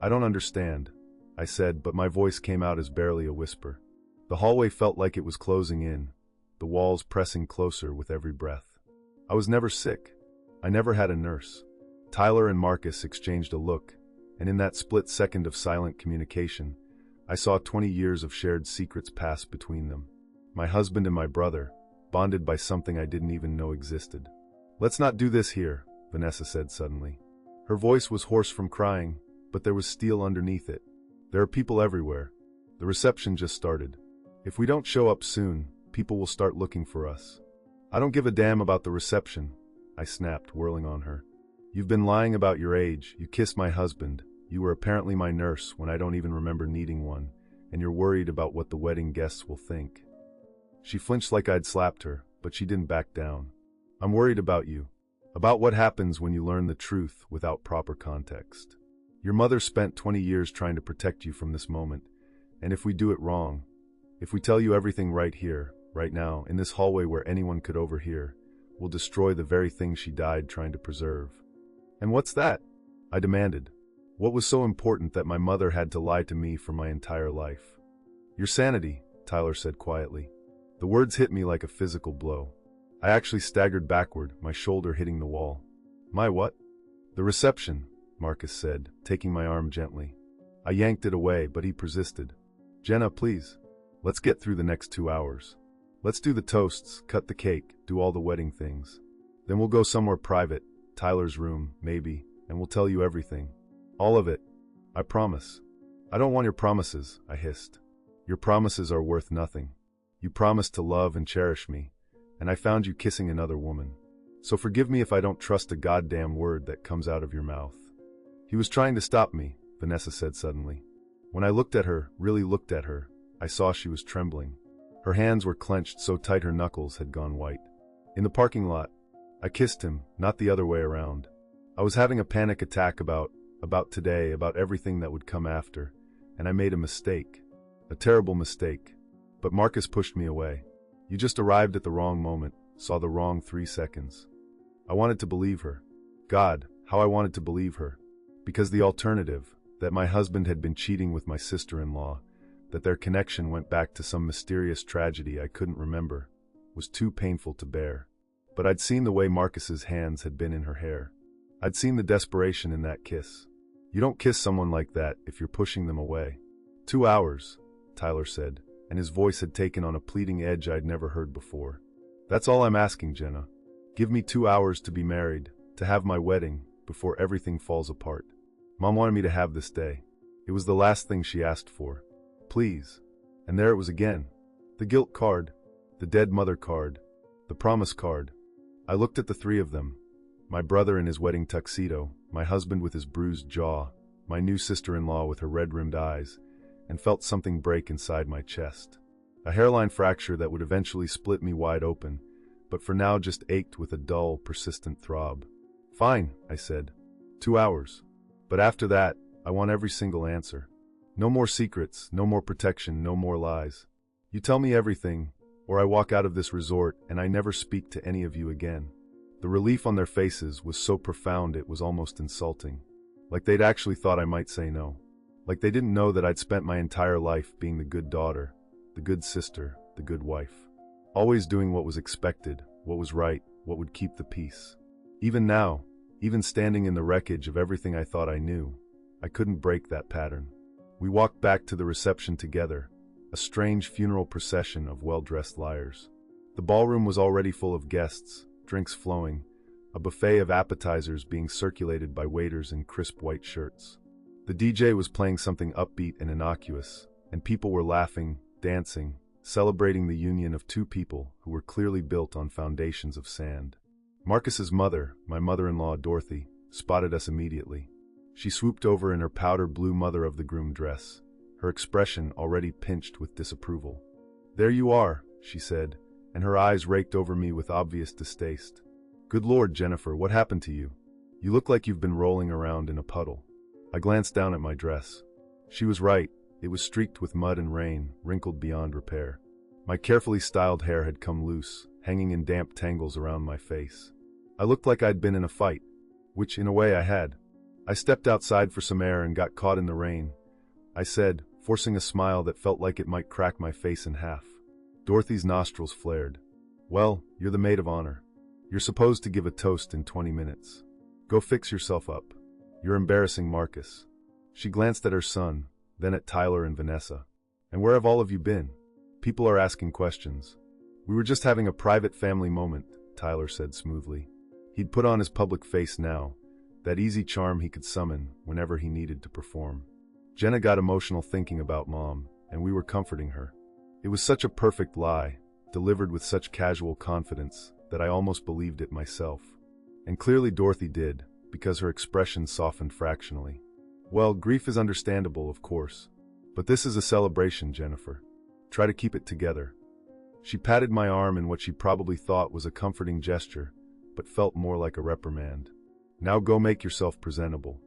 "I don't understand," I said, but my voice came out as barely a whisper. The hallway felt like it was closing in, the walls pressing closer with every breath. I was never sick. I never had a nurse. Tyler and Marcus exchanged a look, and in that split second of silent communication, I saw 20 years of shared secrets pass between them. My husband and my brother, bonded by something I didn't even know existed. "Let's not do this here," Vanessa said suddenly. Her voice was hoarse from crying, but there was steel underneath it. "There are people everywhere. The reception just started. If we don't show up soon, people will start looking for us." "I don't give a damn about the reception," I snapped, whirling on her. "You've been lying about your age, you kissed my husband, you were apparently my nurse when I don't even remember needing one, and you're worried about what the wedding guests will think." She flinched like I'd slapped her, but she didn't back down. "I'm worried about you. About what happens when you learn the truth without proper context. Your mother spent 20 years trying to protect you from this moment, and if we do it wrong, if we tell you everything right here, right now, in this hallway where anyone could overhear, we'll destroy the very thing she died trying to preserve." "And what's that?" I demanded. "What was so important that my mother had to lie to me for my entire life?" "Your sanity," Tyler said quietly. The words hit me like a physical blow. I actually staggered backward, my shoulder hitting the wall. "My what?" "The reception," Marcus said, taking my arm gently. I yanked it away, but he persisted. "Jenna, please. Let's get through the next 2 hours. Let's do the toasts, cut the cake, do all the wedding things. Then we'll go somewhere private, Tyler's room, maybe, and we'll tell you everything. All of it. I promise." "I don't want your promises," I hissed. "Your promises are worth nothing. You promised to love and cherish me, and I found you kissing another woman. So forgive me if I don't trust a goddamn word that comes out of your mouth." "He was trying to stop me," Vanessa said suddenly. When I looked at her, really looked at her, I saw she was trembling. Her hands were clenched so tight her knuckles had gone white. "In the parking lot. I kissed him, not the other way around. I was having a panic attack about today, about everything that would come after, and I made a mistake. A terrible mistake. But Marcus pushed me away. You just arrived at the wrong moment, saw the wrong 3 seconds. I wanted to believe her. God, how I wanted to believe her. Because the alternative, that my husband had been cheating with my sister-in-law, that their connection went back to some mysterious tragedy I couldn't remember, was too painful to bear. But I'd seen the way Marcus's hands had been in her hair. I'd seen the desperation in that kiss. You don't kiss someone like that if you're pushing them away. 2 hours, Tyler said, and his voice had taken on a pleading edge I'd never heard before. That's all I'm asking, Jenna. Give me 2 hours to be married, to have my wedding, before everything falls apart. Mom wanted me to have this day. It was the last thing she asked for. Please. And there it was again. The guilt card, the dead mother card, the promise card. I looked at the 3 of them. My brother in his wedding tuxedo, my husband with his bruised jaw, my new sister-in-law with her red-rimmed eyes, and felt something break inside my chest. A hairline fracture that would eventually split me wide open, but for now just ached with a dull, persistent throb. "Fine," I said. 2 hours. But after that, I want every single answer. No more secrets, no more protection, no more lies. You tell me everything, or I walk out of this resort and I never speak to any of you again." The relief on their faces was so profound it was almost insulting. Like they'd actually thought I might say no. Like they didn't know that I'd spent my entire life being the good daughter, the good sister, the good wife. Always doing what was expected, what was right, what would keep the peace. Even now, even standing in the wreckage of everything I thought I knew, I couldn't break that pattern. We walked back to the reception together, a strange funeral procession of well-dressed liars. The ballroom was already full of guests, drinks flowing, a buffet of appetizers being circulated by waiters in crisp white shirts. The DJ was playing something upbeat and innocuous, and people were laughing, dancing, celebrating the union of two people who were clearly built on foundations of sand. Marcus's mother, my mother-in-law Dorothy, spotted us immediately. She swooped over in her powder blue mother-of-the-groom dress, her expression already pinched with disapproval. "There you are," she said, and her eyes raked over me with obvious distaste. "Good Lord, Jennifer, what happened to you? You look like you've been rolling around in a puddle." I glanced down at my dress. She was right, it was streaked with mud and rain, wrinkled beyond repair. My carefully styled hair had come loose, hanging in damp tangles around my face. I looked like I'd been in a fight, which in a way I had. I stepped outside for some air and got caught in the rain, I said, forcing a smile that felt like it might crack my face in half. Dorothy's nostrils flared. "Well, you're the maid of honor. You're supposed to give a toast in 20 minutes. Go fix yourself up. You're embarrassing Marcus." She glanced at her son, then at Tyler and Vanessa. "And where have all of you been? People are asking questions." "We were just having a private family moment," Tyler said smoothly. He'd put on his public face now, that easy charm he could summon whenever he needed to perform. Jenna got emotional thinking about Mom, and we were comforting her. It was such a perfect lie, delivered with such casual confidence, that I almost believed it myself. And clearly Dorothy did, because her expression softened fractionally. "Well, grief is understandable, of course. But this is a celebration, Jennifer. Try to keep it together." She patted my arm in what she probably thought was a comforting gesture, but felt more like a reprimand. "Now go make yourself presentable."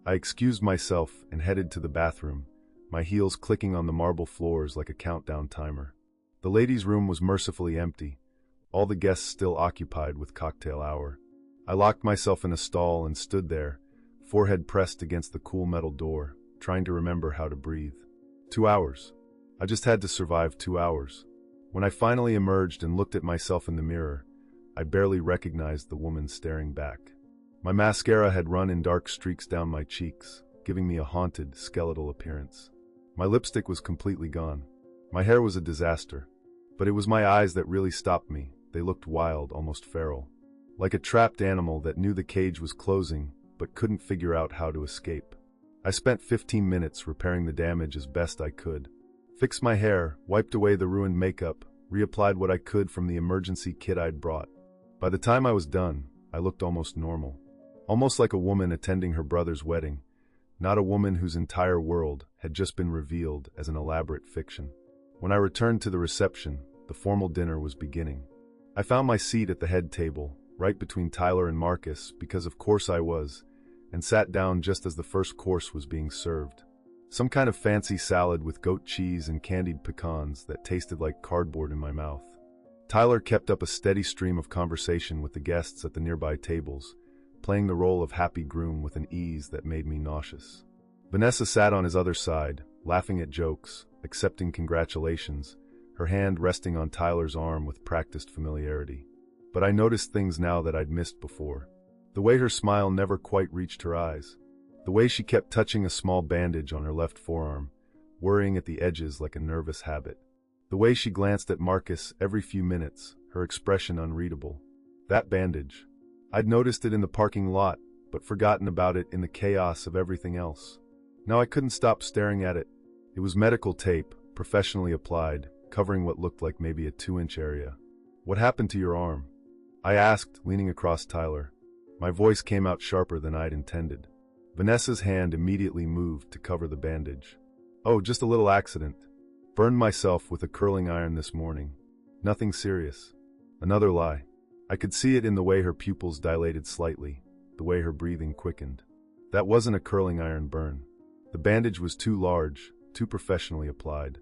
I excused myself and headed to the bathroom, my heels clicking on the marble floors like a countdown timer. The ladies' room was mercifully empty, all the guests still occupied with cocktail hour. I locked myself in a stall and stood there, forehead pressed against the cool metal door, trying to remember how to breathe. 2 hours. I just had to survive 2 hours. When I finally emerged and looked at myself in the mirror, I barely recognized the woman staring back. My mascara had run in dark streaks down my cheeks, giving me a haunted, skeletal appearance. My lipstick was completely gone. My hair was a disaster. But it was my eyes that really stopped me. They looked wild, almost feral. Like a trapped animal that knew the cage was closing, but couldn't figure out how to escape. I spent 15 minutes repairing the damage as best I could. Fixed my hair, wiped away the ruined makeup, reapplied what I could from the emergency kit I'd brought. By the time I was done, I looked almost normal. Almost like a woman attending her brother's wedding, not a woman whose entire world had just been revealed as an elaborate fiction. When I returned to the reception, the formal dinner was beginning. I found my seat at the head table, right between Tyler and Marcus, because of course I was, and sat down just as the first course was being served. Some kind of fancy salad with goat cheese and candied pecans that tasted like cardboard in my mouth. Tyler kept up a steady stream of conversation with the guests at the nearby tables, playing the role of happy groom with an ease that made me nauseous. Vanessa sat on his other side, laughing at jokes, accepting congratulations, her hand resting on Tyler's arm with practiced familiarity. But I noticed things now that I'd missed before. The way her smile never quite reached her eyes. The way she kept touching a small bandage on her left forearm, worrying at the edges like a nervous habit. The way she glanced at Marcus every few minutes, her expression unreadable. That bandage. I'd noticed it in the parking lot, but forgotten about it in the chaos of everything else. Now I couldn't stop staring at it. It was medical tape, professionally applied, covering what looked like maybe a 2-inch area. "What happened to your arm?" I asked, leaning across Tyler. My voice came out sharper than I'd intended. Vanessa's hand immediately moved to cover the bandage. Oh, just a little accident. Burned myself with a curling iron this morning. Nothing serious. Another lie. I could see it in the way her pupils dilated slightly, the way her breathing quickened. That wasn't a curling iron burn. The bandage was too large, too professionally applied.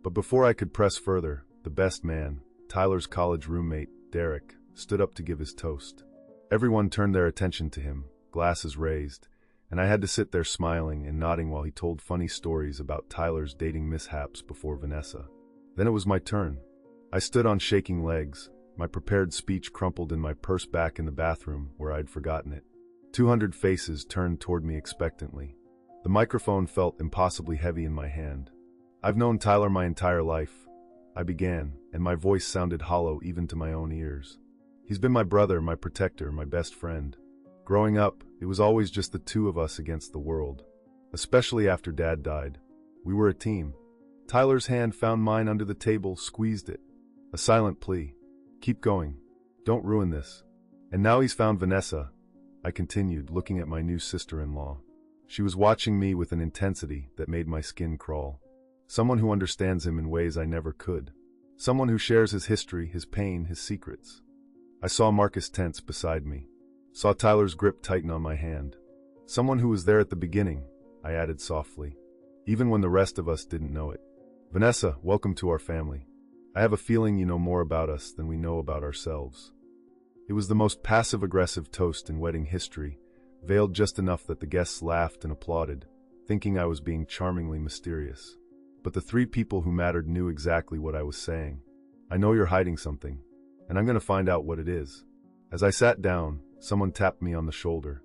But before I could press further, the best man, Tyler's college roommate, Derek, stood up to give his toast. Everyone turned their attention to him, glasses raised, and I had to sit there smiling and nodding while he told funny stories about Tyler's dating mishaps before Vanessa. Then it was my turn. I stood on shaking legs, my prepared speech crumpled in my purse back in the bathroom where I'd forgotten it. 200 faces turned toward me expectantly. The microphone felt impossibly heavy in my hand. I've known Tyler my entire life, I began, and my voice sounded hollow even to my own ears. He's been my brother, my protector, my best friend. Growing up, it was always just the two of us against the world. Especially after Dad died. We were a team. Tyler's hand found mine under the table, squeezed it. A silent plea. Keep going. Don't ruin this. And now he's found Vanessa, I continued, looking at my new sister-in-law. She was watching me with an intensity that made my skin crawl. Someone who understands him in ways I never could. Someone who shares his history, his pain, his secrets. I saw Marcus tense beside me. Saw Tyler's grip tighten on my hand. Someone who was there at the beginning, I added softly, even when the rest of us didn't know it. Vanessa, welcome to our family. I have a feeling you know more about us than we know about ourselves. It was the most passive-aggressive toast in wedding history, veiled just enough that the guests laughed and applauded, thinking I was being charmingly mysterious. But the three people who mattered knew exactly what I was saying. I know you're hiding something, and I'm going to find out what it is. As I sat down, someone tapped me on the shoulder.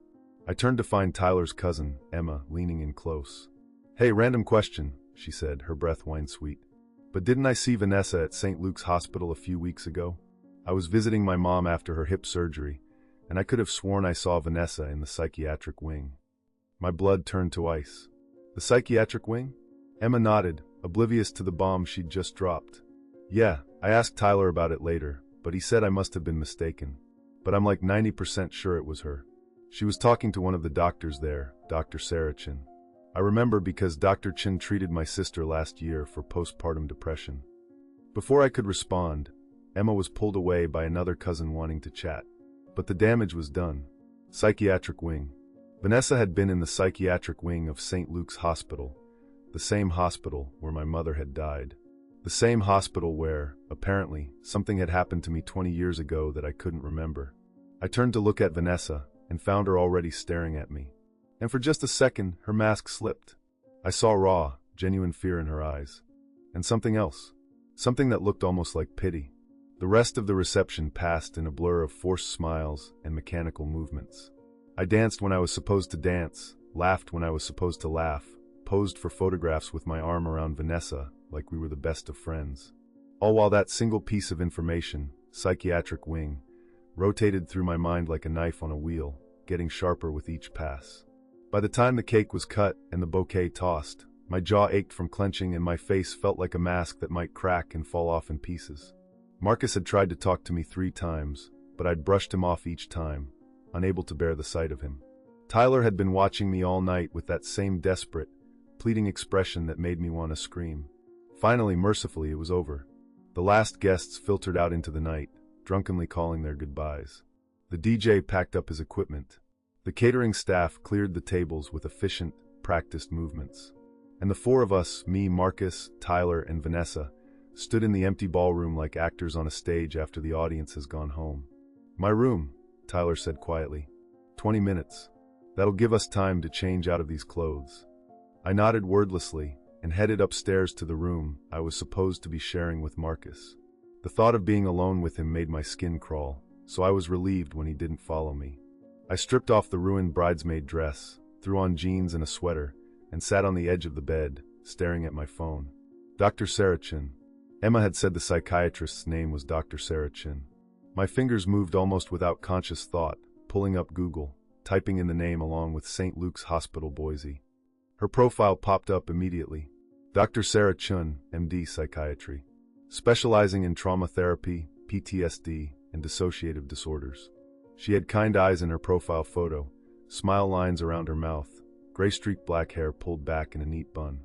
I turned to find Tyler's cousin, Emma, leaning in close. Hey, random question, she said, her breath wine-sweet. But didn't I see Vanessa at St. Luke's Hospital a few weeks ago? I was visiting my mom after her hip surgery, and I could have sworn I saw Vanessa in the psychiatric wing. My blood turned to ice. The psychiatric wing? Emma nodded, oblivious to the bomb she'd just dropped. Yeah, I asked Tyler about it later, but he said I must have been mistaken. But I'm like 90% sure it was her. She was talking to one of the doctors there, Dr. Sarah Chin. I remember because Dr. Chin treated my sister last year for postpartum depression. Before I could respond, Emma was pulled away by another cousin wanting to chat. But the damage was done. Psychiatric wing. Vanessa had been in the psychiatric wing of St. Luke's Hospital, the same hospital where my mother had died. The same hospital where, apparently, something had happened to me 20 years ago that I couldn't remember. I turned to look at Vanessa and found her already staring at me. And for just a second, her mask slipped. I saw raw, genuine fear in her eyes. And something else. Something that looked almost like pity. The rest of the reception passed in a blur of forced smiles and mechanical movements. I danced when I was supposed to dance, laughed when I was supposed to laugh, posed for photographs with my arm around Vanessa like we were the best of friends. All while that single piece of information, psychiatric wing, rotated through my mind like a knife on a wheel, getting sharper with each pass. By the time the cake was cut and the bouquet tossed, my jaw ached from clenching and my face felt like a mask that might crack and fall off in pieces. Marcus had tried to talk to me 3 times, but I'd brushed him off each time, unable to bear the sight of him. Tyler had been watching me all night with that same desperate, pleading expression that made me want to scream. Finally, mercifully, it was over. The last guests filtered out into the night, drunkenly calling their goodbyes. The DJ packed up his equipment. The catering staff cleared the tables with efficient, practiced movements. And the 4 of us, me, Marcus, Tyler, and Vanessa, stood in the empty ballroom like actors on a stage after the audience has gone home. My room, Tyler said quietly. 20 minutes. That'll give us time to change out of these clothes. I nodded wordlessly and headed upstairs to the room I was supposed to be sharing with Marcus. The thought of being alone with him made my skin crawl, so I was relieved when he didn't follow me. I stripped off the ruined bridesmaid dress, threw on jeans and a sweater, and sat on the edge of the bed, staring at my phone. Dr. Sarachin. Emma had said the psychiatrist's name was Dr. Sarachin. My fingers moved almost without conscious thought, pulling up Google, typing in the name along with St. Luke's Hospital, Boise. Her profile popped up immediately. Dr. Sarah Chun, MD Psychiatry, specializing in trauma therapy, PTSD, and dissociative disorders. She had kind eyes in her profile photo, smile lines around her mouth, gray-streaked black hair pulled back in a neat bun.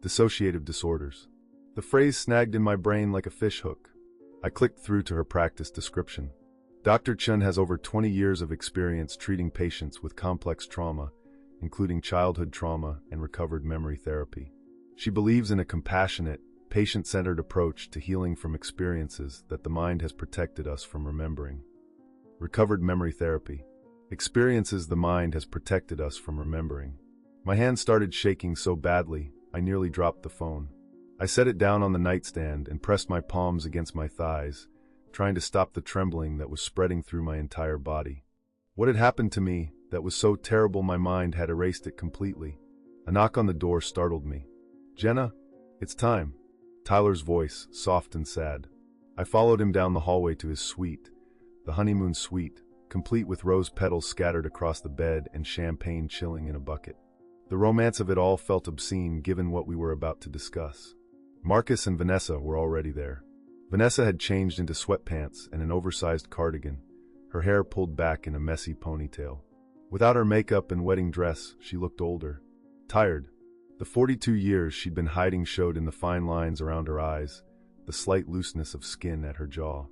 Dissociative disorders. The phrase snagged in my brain like a fishhook. I clicked through to her practice description. Dr. Chun has over 20 years of experience treating patients with complex trauma, including childhood trauma and recovered memory therapy. She believes in a compassionate, patient-centered approach to healing from experiences that the mind has protected us from remembering. Recovered memory therapy. Experiences the mind has protected us from remembering. My hand started shaking so badly, I nearly dropped the phone. I set it down on the nightstand and pressed my palms against my thighs, trying to stop the trembling that was spreading through my entire body. What had happened to me that was so terrible my mind had erased it completely? A knock on the door startled me. "Jenna, it's time." Tyler's voice, soft and sad. I followed him down the hallway to his suite, the honeymoon suite, complete with rose petals scattered across the bed and champagne chilling in a bucket. The romance of it all felt obscene given what we were about to discuss. Marcus and Vanessa were already there. Vanessa had changed into sweatpants and an oversized cardigan, her hair pulled back in a messy ponytail. Without her makeup and wedding dress, she looked older, tired. The 42 years she'd been hiding showed in the fine lines around her eyes, the slight looseness of skin at her jaw.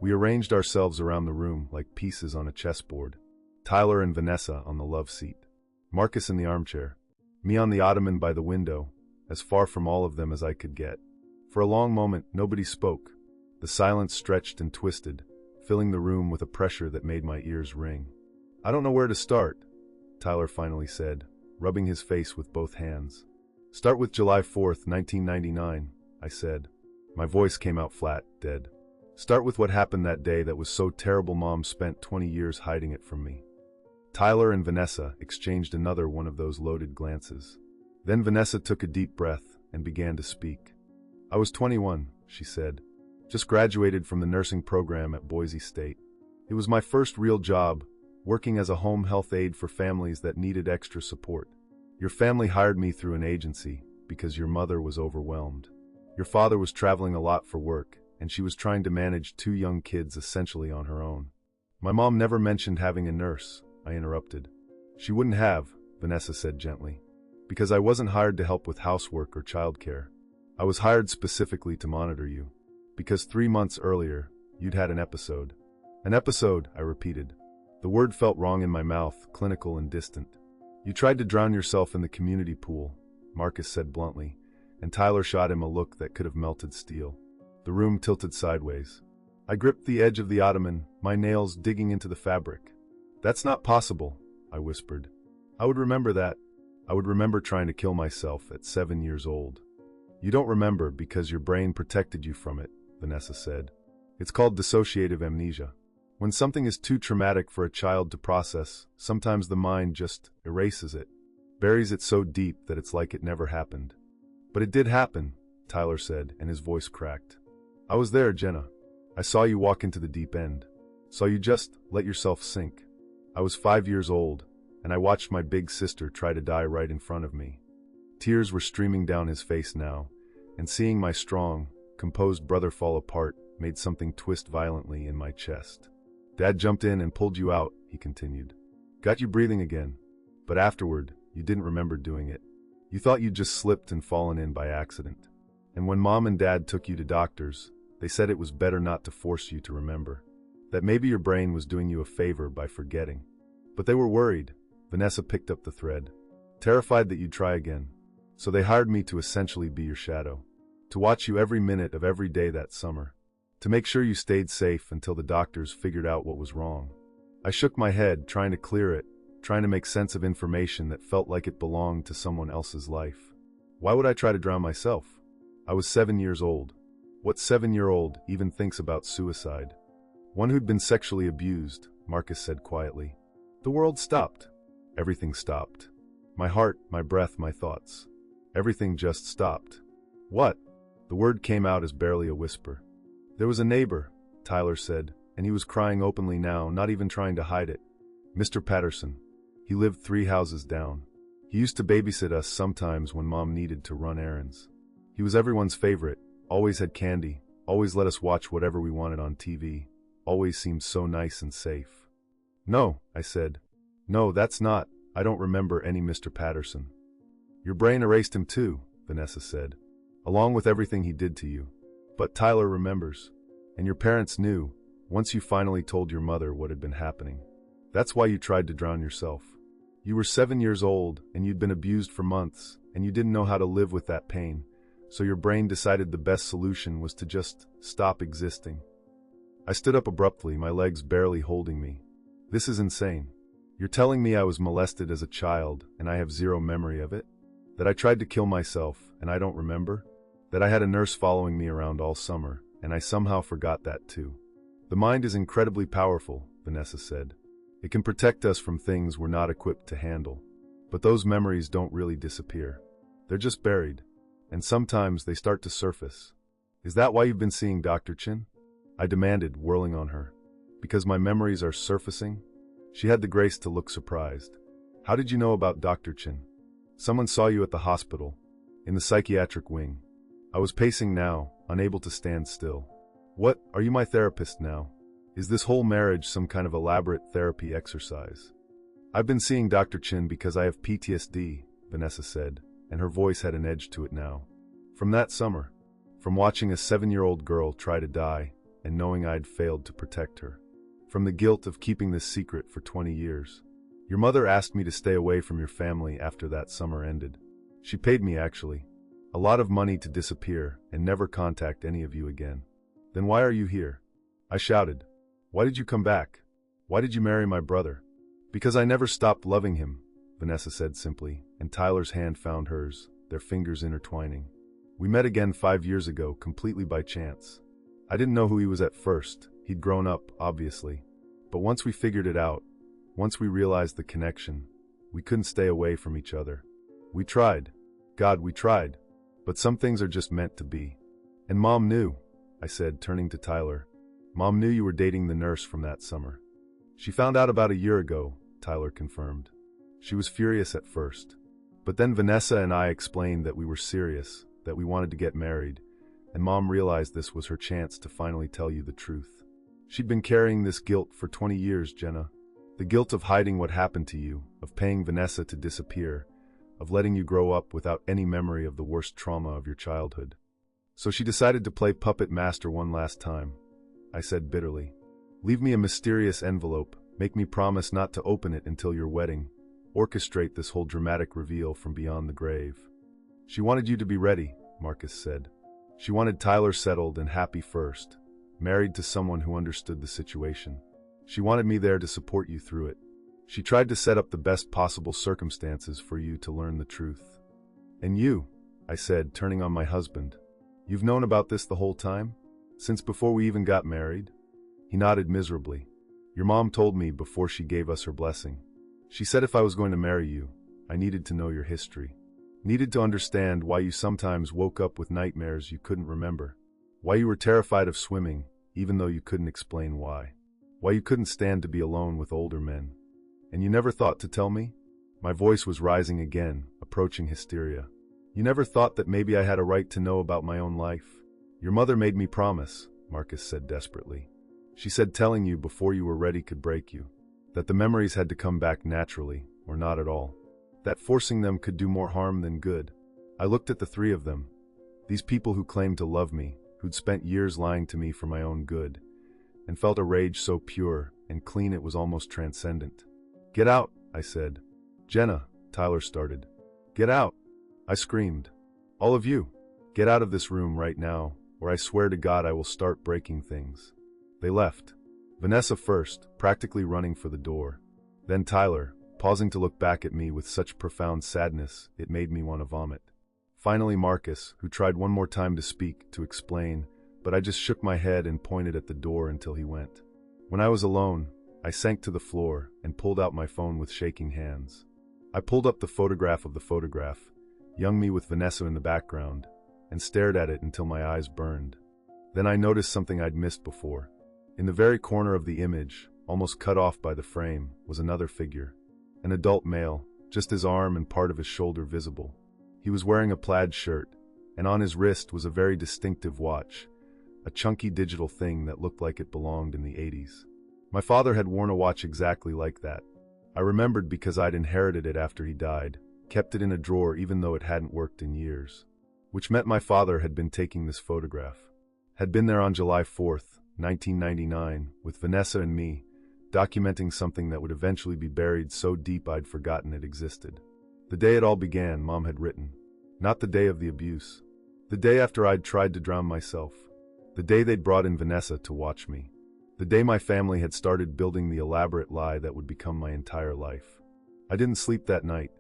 We arranged ourselves around the room like pieces on a chessboard. Tyler and Vanessa on the love seat. Marcus in the armchair. Me on the ottoman by the window, as far from all of them as I could get. For a long moment, nobody spoke. The silence stretched and twisted, filling the room with a pressure that made my ears ring. "I don't know where to start," Tyler finally said, rubbing his face with both hands. "Start with July 4th, 1999, I said. My voice came out flat, dead. "Start with what happened that day that was so terrible Mom spent 20 years hiding it from me." Tyler and Vanessa exchanged another one of those loaded glances. Then Vanessa took a deep breath and began to speak. "I was 21, she said. Just graduated from the nursing program at Boise State. It was my first real job, working as a home health aide for families that needed extra support. Your family hired me through an agency because your mother was overwhelmed. Your father was traveling a lot for work, and she was trying to manage 2 young kids essentially on her own. My mom never mentioned having a nurse," I interrupted. "She wouldn't have," Vanessa said gently, "because I wasn't hired to help with housework or childcare. I was hired specifically to monitor you. Because 3 months earlier, you'd had an episode." "An episode," I repeated. The word felt wrong in my mouth, clinical and distant. "You tried to drown yourself in the community pool," Marcus said bluntly, and Tyler shot him a look that could have melted steel. The room tilted sideways. I gripped the edge of the ottoman, my nails digging into the fabric. "That's not possible," I whispered. "I would remember that. I would remember trying to kill myself at 7 years old." "You don't remember because your brain protected you from it," Vanessa said. "It's called dissociative amnesia. When something is too traumatic for a child to process, sometimes the mind just erases it, buries it so deep that it's like it never happened." "But it did happen," Tyler said, and his voice cracked. "I was there, Jenna. I saw you walk into the deep end. Saw you just let yourself sink. I was 5 years old, and I watched my big sister try to die right in front of me." Tears were streaming down his face now, and seeing my strong, composed brother fall apart made something twist violently in my chest. "Dad jumped in and pulled you out," he continued. "Got you breathing again. But afterward, you didn't remember doing it. You thought you'd just slipped and fallen in by accident. And when Mom and Dad took you to doctors, they said it was better not to force you to remember. That maybe your brain was doing you a favor by forgetting. But they were worried," Vanessa picked up the thread. "Terrified that you'd try again. So they hired me to essentially be your shadow. To watch you every minute of every day that summer. To make sure you stayed safe until the doctors figured out what was wrong." I shook my head, trying to clear it, trying to make sense of information that felt like it belonged to someone else's life. Why would I try to drown myself? I was 7 years old. What 7-year-old even thinks about suicide? "One who'd been sexually abused," Marcus said quietly. The world stopped. Everything stopped. My heart, my breath, my thoughts. Everything just stopped. "What?" The word came out as barely a whisper. "There was a neighbor," Tyler said, and he was crying openly now, not even trying to hide it. "Mr. Patterson. He lived 3 houses down. He used to babysit us sometimes when Mom needed to run errands. He was everyone's favorite, always had candy, always let us watch whatever we wanted on TV, always seemed so nice and safe." No, I said. No, that's not. I don't remember any Mr. Patterson. Your brain erased him too, Vanessa said, along with everything he did to you. But Tyler remembers. And your parents knew, once you finally told your mother what had been happening. That's why you tried to drown yourself. You were 7 years old, and you'd been abused for months, and you didn't know how to live with that pain, so your brain decided the best solution was to just stop existing. I stood up abruptly, my legs barely holding me. This is insane. You're telling me I was molested as a child, and I have zero memory of it? That I tried to kill myself, and I don't remember? That I had a nurse following me around all summer, and I somehow forgot that too. The mind is incredibly powerful, Vanessa said. It can protect us from things we're not equipped to handle. But those memories don't really disappear. They're just buried. And sometimes they start to surface. Is that why you've been seeing Dr. Chin? I demanded, whirling on her. Because my memories are surfacing? She had the grace to look surprised. How did you know about Dr. Chin? Someone saw you at the hospital, in the psychiatric wing. I was pacing now, unable to stand still. What, are you my therapist now? Is this whole marriage some kind of elaborate therapy exercise? I've been seeing Dr. Chin because I have PTSD, Vanessa said, and her voice had an edge to it now. From that summer, from watching a 7-year-old girl try to die and knowing I'd failed to protect her. From the guilt of keeping this secret for 20 years. Your mother asked me to stay away from your family after that summer ended. She paid me, actually, a lot of money to disappear and never contact any of you again. Then why are you here? I shouted. Why did you come back? Why did you marry my brother? Because I never stopped loving him, Vanessa said simply, and Tyler's hand found hers, their fingers intertwining. We met again 5 years ago, completely by chance. I didn't know who he was at first. He'd grown up, obviously. But once we figured it out, once we realized the connection, we couldn't stay away from each other. We tried. God, we tried. But some things are just meant to be. And Mom knew, I said, turning to Tyler. Mom knew you were dating the nurse from that summer. She found out about a year ago, Tyler confirmed. She was furious at first. But then Vanessa and I explained that we were serious, that we wanted to get married, and Mom realized this was her chance to finally tell you the truth. She'd been carrying this guilt for 20 years, Jenna. The guilt of hiding what happened to you, of paying Vanessa to disappear, of letting you grow up without any memory of the worst trauma of your childhood. So she decided to play puppet master one last time. I said bitterly. Leave me a mysterious envelope, make me promise not to open it until your wedding, orchestrate this whole dramatic reveal from beyond the grave. She wanted you to be ready, Marcus said. She wanted Tyler settled and happy first, married to someone who understood the situation. She wanted me there to support you through it. She tried to set up the best possible circumstances for you to learn the truth. And you, I said, turning on my husband, you've known about this the whole time? Since before we even got married? He nodded miserably. Your mom told me before she gave us her blessing. She said if I was going to marry you, I needed to know your history. Needed to understand why you sometimes woke up with nightmares you couldn't remember. Why you were terrified of swimming, even though you couldn't explain why. Why you couldn't stand to be alone with older men. And you never thought to tell me? My voice was rising again, approaching hysteria. You never thought that maybe I had a right to know about my own life? Your mother made me promise, Marcus said desperately. She said telling you before you were ready could break you. That the memories had to come back naturally, or not at all. That forcing them could do more harm than good. I looked at the three of them. These people who claimed to love me, who'd spent years lying to me for my own good, and felt a rage so pure and clean it was almost transcendent. Get out, I said. Jenna, Tyler started. Get out, I screamed. All of you, get out of this room right now, or I swear to God I will start breaking things. They left. Vanessa first, practically running for the door. Then Tyler, pausing to look back at me with such profound sadness it made me want to vomit. Finally Marcus, who tried one more time to speak, to explain, but I just shook my head and pointed at the door until he went. When I was alone, I sank to the floor and pulled out my phone with shaking hands. I pulled up the photograph of the photograph, young me with Vanessa in the background, and stared at it until my eyes burned. Then I noticed something I'd missed before. In the very corner of the image, almost cut off by the frame, was another figure. An adult male, just his arm and part of his shoulder visible. He was wearing a plaid shirt, and on his wrist was a very distinctive watch, a chunky digital thing that looked like it belonged in the 80s. My father had worn a watch exactly like that. I remembered because I'd inherited it after he died, kept it in a drawer even though it hadn't worked in years. Which meant my father had been taking this photograph. Had been there on July 4th, 1999, with Vanessa and me, documenting something that would eventually be buried so deep I'd forgotten it existed. The day it all began, Mom had written. Not the day of the abuse. The day after I'd tried to drown myself. The day they'd brought in Vanessa to watch me. The day my family had started building the elaborate lie that would become my entire life. I didn't sleep that night.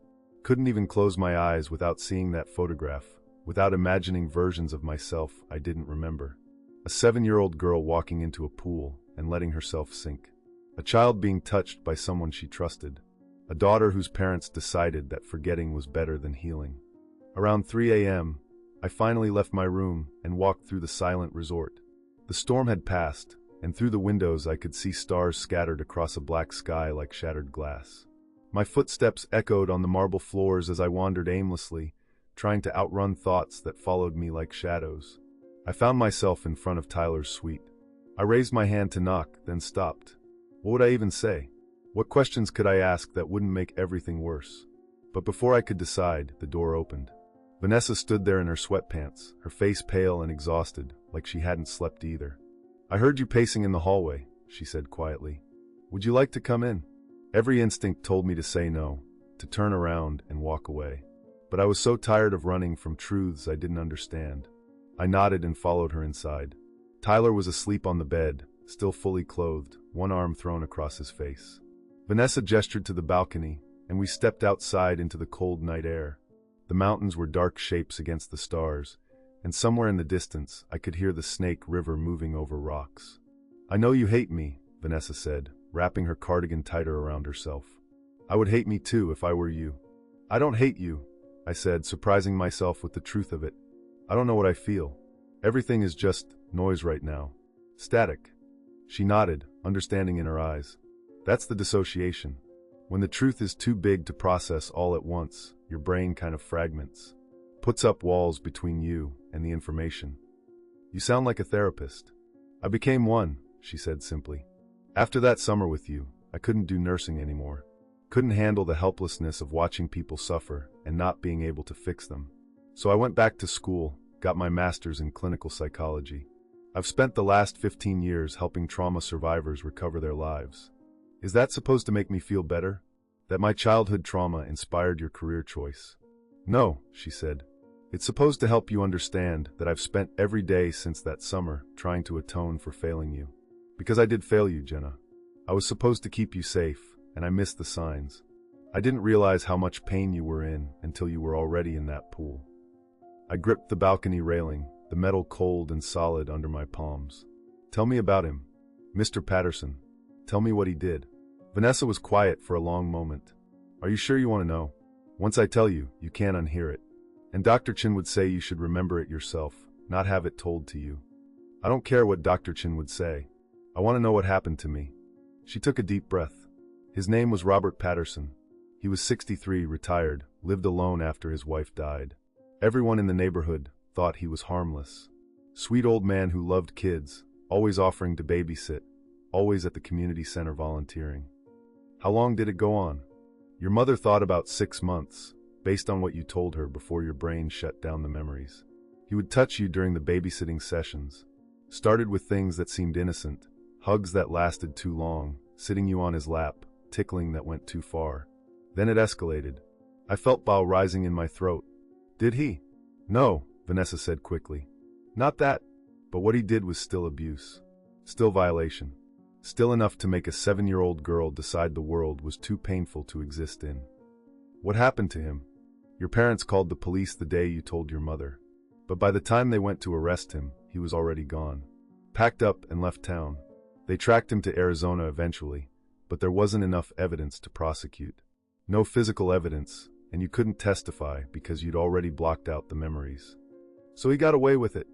Couldn't even close my eyes without seeing that photograph, without imagining versions of myself I didn't remember. A 7-year-old girl walking into a pool and letting herself sink. A child being touched by someone she trusted. A daughter whose parents decided that forgetting was better than healing. Around 3 a.m., I finally left my room and walked through the silent resort. The storm had passed, and through the windows I could see stars scattered across a black sky like shattered glass. My footsteps echoed on the marble floors as I wandered aimlessly, trying to outrun thoughts that followed me like shadows. I found myself in front of Tyler's suite. I raised my hand to knock, then stopped. What would I even say? What questions could I ask that wouldn't make everything worse? But before I could decide, the door opened. Vanessa stood there in her sweatpants, her face pale and exhausted, like she hadn't slept either. I heard you pacing in the hallway, she said quietly. Would you like to come in? Every instinct told me to say no, to turn around and walk away. But I was so tired of running from truths I didn't understand. I nodded and followed her inside. Tyler was asleep on the bed, still fully clothed, one arm thrown across his face. Vanessa gestured to the balcony, and we stepped outside into the cold night air. The mountains were dark shapes against the stars, and somewhere in the distance I could hear the Snake River moving over rocks. I know you hate me, Vanessa said, wrapping her cardigan tighter around herself. I would hate me too if I were you. I don't hate you, I said, surprising myself with the truth of it. I don't know what I feel. Everything is just noise right now. Static. She nodded, understanding in her eyes. That's the dissociation. When the truth is too big to process all at once, your brain kind of fragments. Puts up walls between you and the information. You sound like a therapist. I became one, she said simply. After that summer with you, I couldn't do nursing anymore. Couldn't handle the helplessness of watching people suffer and not being able to fix them. So I went back to school, got my master's in clinical psychology. I've spent the last 15 years helping trauma survivors recover their lives. Is that supposed to make me feel better? That my childhood trauma inspired your career choice? No, she said. It's supposed to help you understand that I've spent every day since that summer trying to atone for failing you. Because I did fail you, Jenna. I was supposed to keep you safe, and I missed the signs. I didn't realize how much pain you were in until you were already in that pool. I gripped the balcony railing, the metal cold and solid under my palms. Tell me about him. Mr. Patterson. Tell me what he did. Vanessa was quiet for a long moment. Are you sure you want to know? Once I tell you, you can't unhear it. And Dr. Chin would say you should remember it yourself, not have it told to you. I don't care what Dr. Chin would say. I want to know what happened to me. She took a deep breath. His name was Robert Patterson. He was 63, retired, lived alone after his wife died. Everyone in the neighborhood thought he was harmless. Sweet old man who loved kids, always offering to babysit, always at the community center volunteering. How long did it go on? Your mother thought about 6 months, based on what you told her before your brain shut down the memories. He would touch you during the babysitting sessions. Started with things that seemed innocent, hugs that lasted too long, sitting you on his lap, tickling that went too far. Then it escalated. I felt bile rising in my throat. Did he? No, Vanessa said quickly. Not that. But what he did was still abuse. Still violation. Still enough to make a 7-year-old girl decide the world was too painful to exist in. What happened to him? Your parents called the police the day you told your mother. But by the time they went to arrest him, he was already gone. Packed up and left town. They tracked him to Arizona eventually, but there wasn't enough evidence to prosecute. No physical evidence, and you couldn't testify because you'd already blocked out the memories. So he got away with it.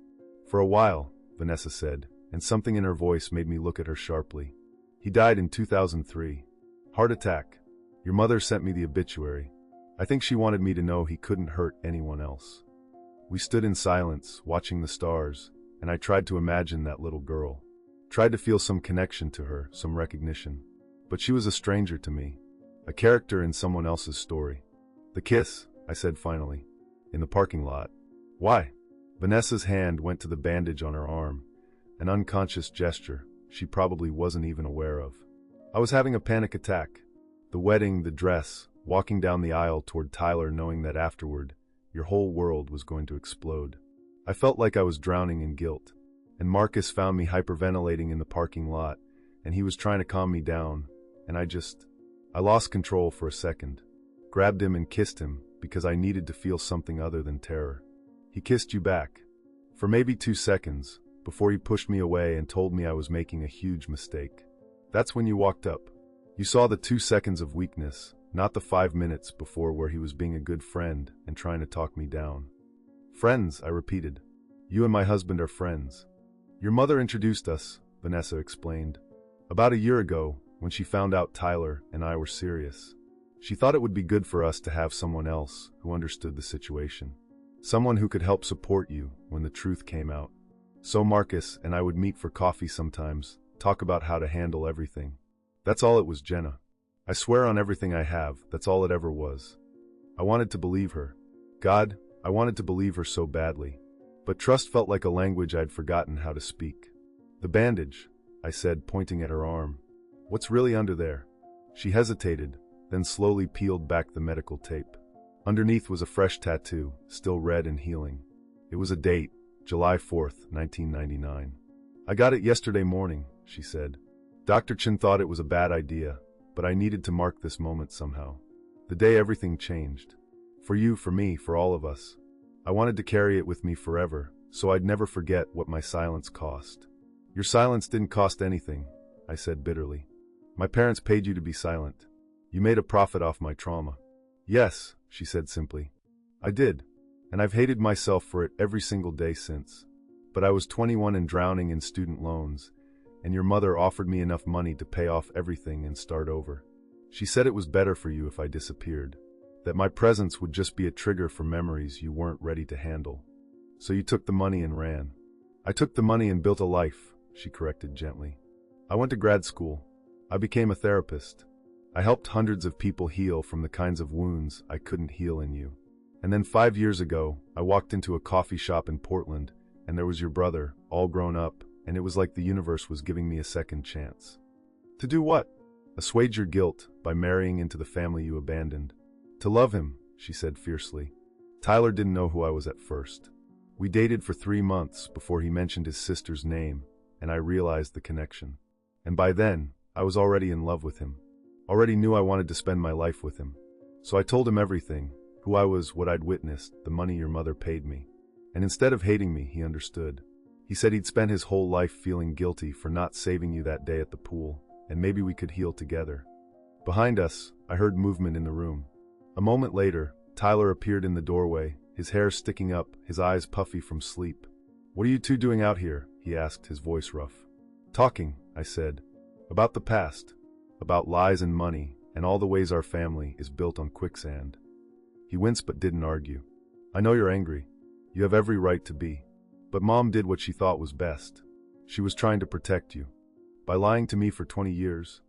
For a while, Vanessa said, and something in her voice made me look at her sharply. He died in 2003. Heart attack. Your mother sent me the obituary. I think she wanted me to know he couldn't hurt anyone else. We stood in silence, watching the stars, and I tried to imagine that little girl. Tried to feel some connection to her, some recognition. But she was a stranger to me, a character in someone else's story. The kiss, I said finally, in the parking lot. Why? Vanessa's hand went to the bandage on her arm, an unconscious gesture she probably wasn't even aware of. I was having a panic attack. The wedding, the dress, walking down the aisle toward Tyler knowing that afterward, your whole world was going to explode. I felt like I was drowning in guilt. And Marcus found me hyperventilating in the parking lot, and he was trying to calm me down, and I lost control for a second. Grabbed him and kissed him, because I needed to feel something other than terror. He kissed you back. For maybe 2 seconds, before he pushed me away and told me I was making a huge mistake. That's when you walked up. You saw the 2 seconds of weakness, not the 5 minutes before where he was being a good friend and trying to talk me down. Friends, I repeated. You and my husband are friends. Your mother introduced us, Vanessa explained. About a year ago, when she found out Tyler and I were serious. She thought it would be good for us to have someone else who understood the situation. Someone who could help support you when the truth came out. So Marcus and I would meet for coffee sometimes, talk about how to handle everything. That's all it was, Jenna. I swear on everything I have, that's all it ever was. I wanted to believe her. God, I wanted to believe her so badly. But trust felt like a language I'd forgotten how to speak. The bandage, I said, pointing at her arm. What's really under there? She hesitated, then slowly peeled back the medical tape. Underneath was a fresh tattoo, still red and healing. It was a date, July 4th, 1999. I got it yesterday morning, she said. Dr. Chin thought it was a bad idea, but I needed to mark this moment somehow. The day everything changed. For you, for me, for all of us. I wanted to carry it with me forever, so I'd never forget what my silence cost. Your silence didn't cost anything, I said bitterly. My parents paid you to be silent. You made a profit off my trauma. Yes, she said simply. I did, and I've hated myself for it every single day since. But I was 21 and drowning in student loans, and your mother offered me enough money to pay off everything and start over. She said it was better for you if I disappeared. That my presence would just be a trigger for memories you weren't ready to handle. So you took the money and ran. I took the money and built a life, she corrected gently. I went to grad school. I became a therapist. I helped hundreds of people heal from the kinds of wounds I couldn't heal in you. And then 5 years ago, I walked into a coffee shop in Portland, and there was your brother, all grown up, and it was like the universe was giving me a second chance. To do what? Assuage your guilt by marrying into the family you abandoned. To love him, she said fiercely. Tyler didn't know who I was at first. We dated for 3 months before he mentioned his sister's name, and I realized the connection. And by then, I was already in love with him. Already knew I wanted to spend my life with him. So I told him everything, who I was, what I'd witnessed, the money your mother paid me. And instead of hating me, he understood. He said he'd spent his whole life feeling guilty for not saving you that day at the pool, and maybe we could heal together. Behind us, I heard movement in the room. A moment later, Tyler appeared in the doorway, his hair sticking up, his eyes puffy from sleep. What are you two doing out here? He asked, his voice rough. Talking, I said. About the past. About lies and money, and all the ways our family is built on quicksand. He winced but didn't argue. I know you're angry. You have every right to be. But Mom did what she thought was best. She was trying to protect you. By lying to me for 20 years,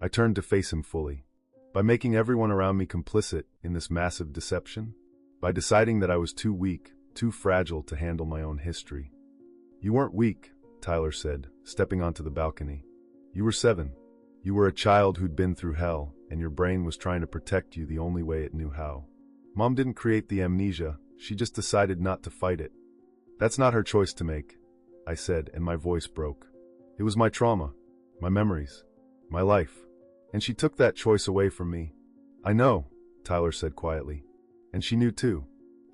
I turned to face him fully. By making everyone around me complicit in this massive deception. By deciding that I was too weak, too fragile to handle my own history. You weren't weak, Tyler said, stepping onto the balcony. You were 7. You were a child who'd been through hell, and your brain was trying to protect you the only way it knew how. Mom didn't create the amnesia, she just decided not to fight it. That's not her choice to make, I said, and my voice broke. It was my trauma, my memories, my life, and she took that choice away from me. I know, Tyler said quietly, and she knew too.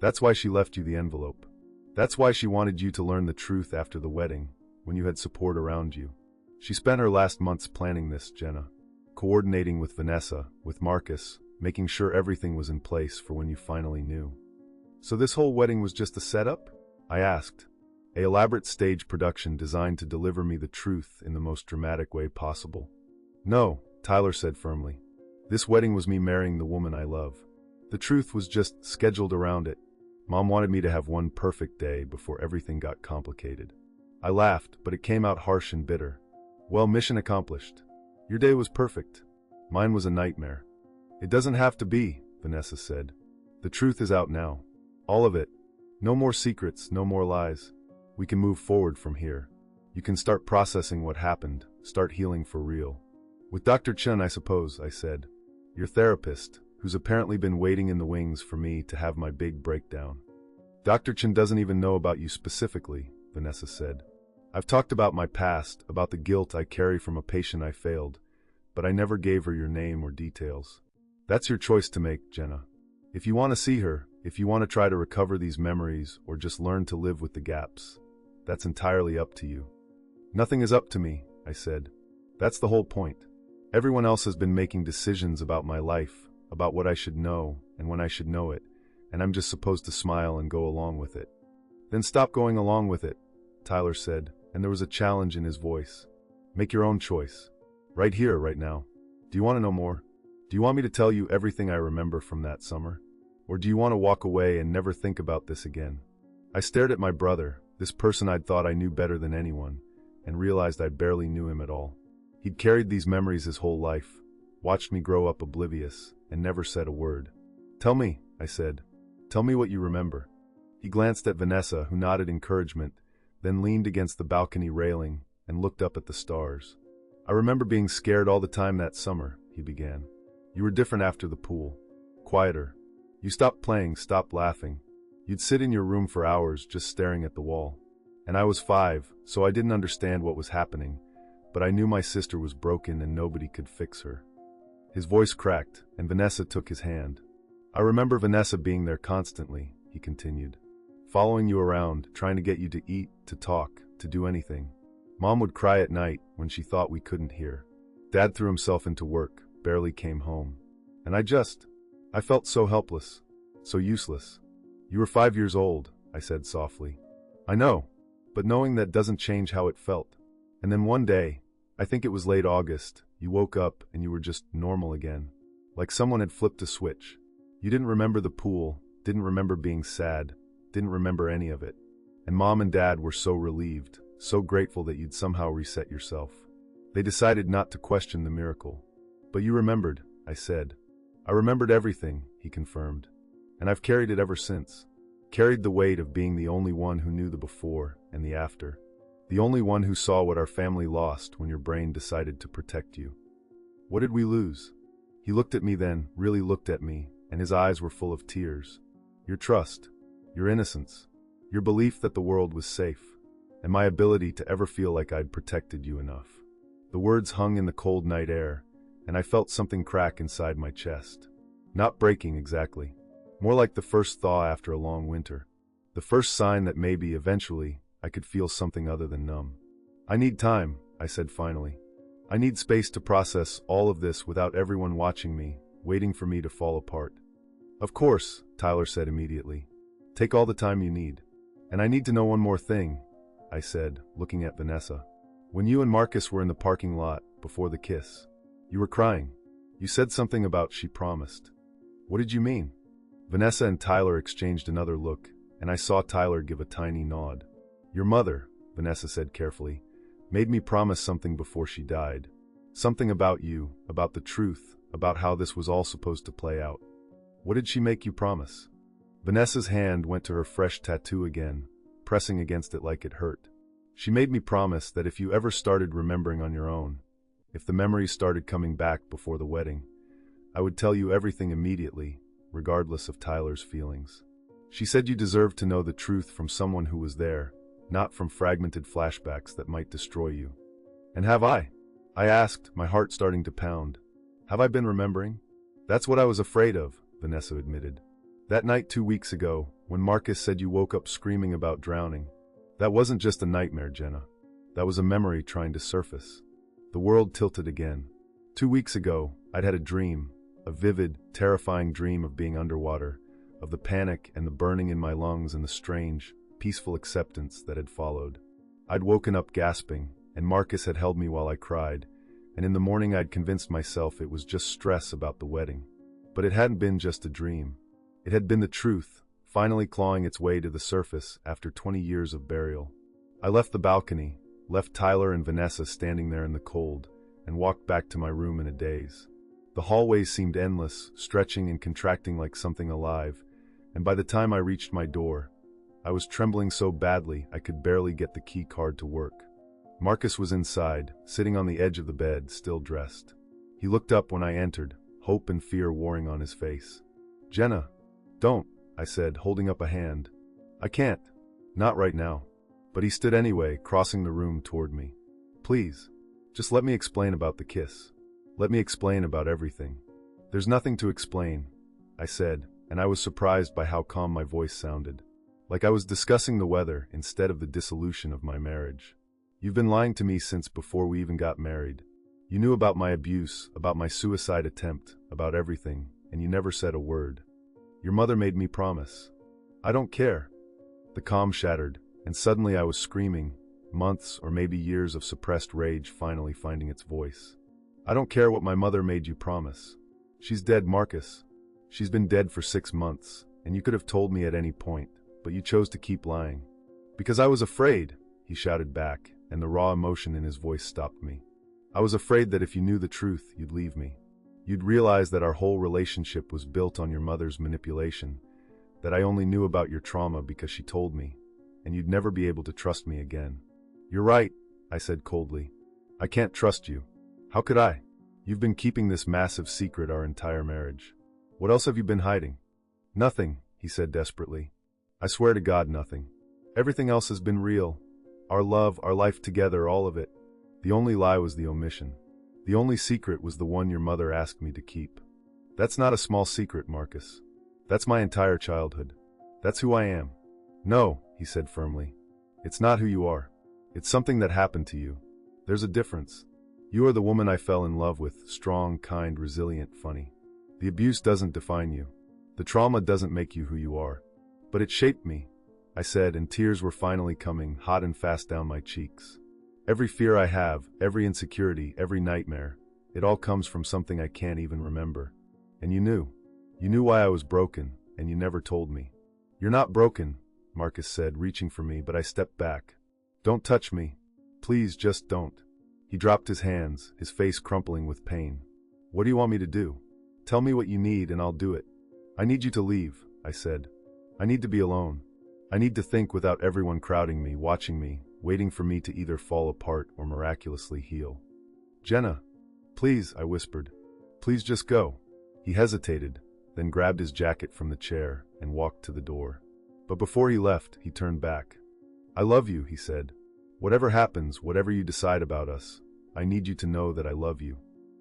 That's why she left you the envelope. That's why she wanted you to learn the truth after the wedding, when you had support around you. She spent her last months planning this, Jenna. Coordinating with Vanessa, with Marcus, making sure everything was in place for when you finally knew. So this whole wedding was just a setup? I asked. An elaborate stage production designed to deliver me the truth in the most dramatic way possible. No, Tyler said firmly. This wedding was me marrying the woman I love. The truth was just scheduled around it. Mom wanted me to have one perfect day before everything got complicated. I laughed, but it came out harsh and bitter. Well, mission accomplished. Your day was perfect. Mine was a nightmare. It doesn't have to be, Vanessa said. The truth is out now. All of it. No more secrets, no more lies. We can move forward from here. You can start processing what happened, start healing for real. With Dr. Chen, I suppose, I said. Your therapist, who's apparently been waiting in the wings for me to have my big breakdown. Dr. Chen doesn't even know about you specifically, Vanessa said. I've talked about my past, about the guilt I carry from a patient I failed, but I never gave her your name or details. That's your choice to make, Jenna. If you want to see her, if you want to try to recover these memories or just learn to live with the gaps, that's entirely up to you. Nothing is up to me, I said. That's the whole point. Everyone else has been making decisions about my life, about what I should know and when I should know it, and I'm just supposed to smile and go along with it. Then stop going along with it, Tyler said, and there was a challenge in his voice. Make your own choice. Right here, right now. Do you want to know more? Do you want me to tell you everything I remember from that summer? Or do you want to walk away and never think about this again? I stared at my brother, this person I'd thought I knew better than anyone, and realized I barely knew him at all. He'd carried these memories his whole life, watched me grow up oblivious, and never said a word. Tell me, I said. Tell me what you remember. He glanced at Vanessa, who nodded encouragement, then leaned against the balcony railing and looked up at the stars. I remember being scared all the time that summer, he began. You were different after the pool. Quieter. You stopped playing, stopped laughing. You'd sit in your room for hours just staring at the wall. And I was 5, so I didn't understand what was happening, but I knew my sister was broken and nobody could fix her. His voice cracked, and Vanessa took his hand. I remember Vanessa being there constantly, he continued. Following you around, trying to get you to eat, to talk, to do anything. Mom would cry at night when she thought we couldn't hear. Dad threw himself into work, barely came home. And I felt so helpless, so useless. You were 5 years old, I said softly. I know, but knowing that doesn't change how it felt. And then one day, I think it was late August, you woke up and you were just normal again. Like someone had flipped a switch. You didn't remember the pool, didn't remember being sad, didn't remember any of it. And Mom and Dad were so relieved, so grateful that you'd somehow reset yourself. They decided not to question the miracle. But you remembered, I said. I remembered everything, he confirmed. And I've carried it ever since. Carried the weight of being the only one who knew the before and the after. The only one who saw what our family lost when your brain decided to protect you. What did we lose? He looked at me then, really looked at me, and his eyes were full of tears. Your trust, your innocence, your belief that the world was safe, and my ability to ever feel like I'd protected you enough. The words hung in the cold night air, and I felt something crack inside my chest. Not breaking exactly. More like the first thaw after a long winter. The first sign that maybe, eventually, I could feel something other than numb. I need time, I said finally. I need space to process all of this without everyone watching me, waiting for me to fall apart. Of course, Tyler said immediately. Take all the time you need. And I need to know one more thing, I said, looking at Vanessa. When you and Marcus were in the parking lot before the kiss, you were crying. You said something about she promised. What did you mean? Vanessa and Tyler exchanged another look, and I saw Tyler give a tiny nod. Your mother, Vanessa said carefully, made me promise something before she died. Something about you, about the truth, about how this was all supposed to play out. What did she make you promise? Vanessa's hand went to her fresh tattoo again, pressing against it like it hurt. She made me promise that if you ever started remembering on your own, if the memories started coming back before the wedding, I would tell you everything immediately, regardless of Tyler's feelings. She said you deserved to know the truth from someone who was there, not from fragmented flashbacks that might destroy you. And have I? I asked, my heart starting to pound. Have I been remembering? That's what I was afraid of, Vanessa admitted. That night 2 weeks ago, when Marcus said you woke up screaming about drowning, that wasn't just a nightmare, Jenna. That was a memory trying to surface. The world tilted again. 2 weeks ago, I'd had a dream, a vivid, terrifying dream of being underwater, of the panic and the burning in my lungs and the strange, peaceful acceptance that had followed. I'd woken up gasping, and Marcus had held me while I cried, and in the morning I'd convinced myself it was just stress about the wedding. But it hadn't been just a dream. It had been the truth, finally clawing its way to the surface after 20 years of burial. I left the balcony, left Tyler and Vanessa standing there in the cold, and walked back to my room in a daze. The hallways seemed endless, stretching and contracting like something alive, and by the time I reached my door, I was trembling so badly I could barely get the key card to work. Marcus was inside, sitting on the edge of the bed, still dressed. He looked up when I entered, hope and fear warring on his face. "Jenna, don't," I said, holding up a hand. "I can't. Not right now." But he stood anyway, crossing the room toward me. "Please, just let me explain about the kiss. Let me explain about everything." "There's nothing to explain," I said, and I was surprised by how calm my voice sounded. Like I was discussing the weather instead of the dissolution of my marriage. "You've been lying to me since before we even got married. You knew about my abuse, about my suicide attempt, about everything, and you never said a word. Your mother made me promise." "I don't care." The calm shattered, and suddenly I was screaming, months or maybe years of suppressed rage finally finding its voice. "I don't care what my mother made you promise. She's dead, Marcus. She's been dead for 6 months, and you could have told me at any point, but you chose to keep lying." "Because I was afraid," he shouted back, and the raw emotion in his voice stopped me. "I was afraid that if you knew the truth, you'd leave me. You'd realize that our whole relationship was built on your mother's manipulation, that I only knew about your trauma because she told me, and you'd never be able to trust me again." "You're right," I said coldly. "I can't trust you. How could I? You've been keeping this massive secret our entire marriage. What else have you been hiding?" "Nothing," he said desperately. "I swear to God, nothing. Everything else has been real. Our love, our life together, all of it. The only lie was the omission. The only secret was the one your mother asked me to keep. That's not a small secret, Marcus. That's my entire childhood. That's who I am." "No," he said firmly. "It's not who you are. It's something that happened to you. There's a difference. You are the woman I fell in love with, strong, kind, resilient, funny. The abuse doesn't define you. The trauma doesn't make you who you are. But it shaped me," I said, and tears were finally coming, hot and fast down my cheeks. "Every fear I have, every insecurity, every nightmare, it all comes from something I can't even remember. And you knew. You knew why I was broken, and you never told me." "You're not broken," Marcus said, reaching for me, but I stepped back. "Don't touch me. Please, just don't." He dropped his hands, his face crumpling with pain. "What do you want me to do? Tell me what you need and I'll do it." "I need you to leave," I said. "I need to be alone. I need to think without everyone crowding me, watching me, waiting for me to either fall apart or miraculously heal." "Jenna, please," I whispered. "Please just go." He hesitated, then grabbed his jacket from the chair and walked to the door. But before he left, he turned back. "I love you," he said. "Whatever happens, whatever you decide about us, I need you to know that I love you.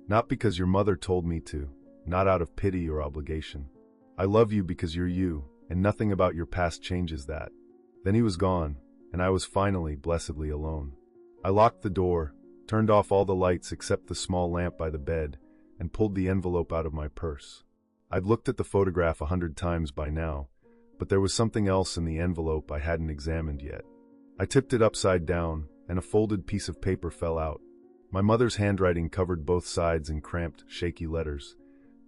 Not because your mother told me to, not out of pity or obligation. I love you because you're you, and nothing about your past changes that." Then he was gone, and I was finally, blessedly alone. I locked the door, turned off all the lights except the small lamp by the bed, and pulled the envelope out of my purse. I'd looked at the photograph 100 times by now, but there was something else in the envelope I hadn't examined yet. I tipped it upside down, and a folded piece of paper fell out. My mother's handwriting covered both sides in cramped, shaky letters.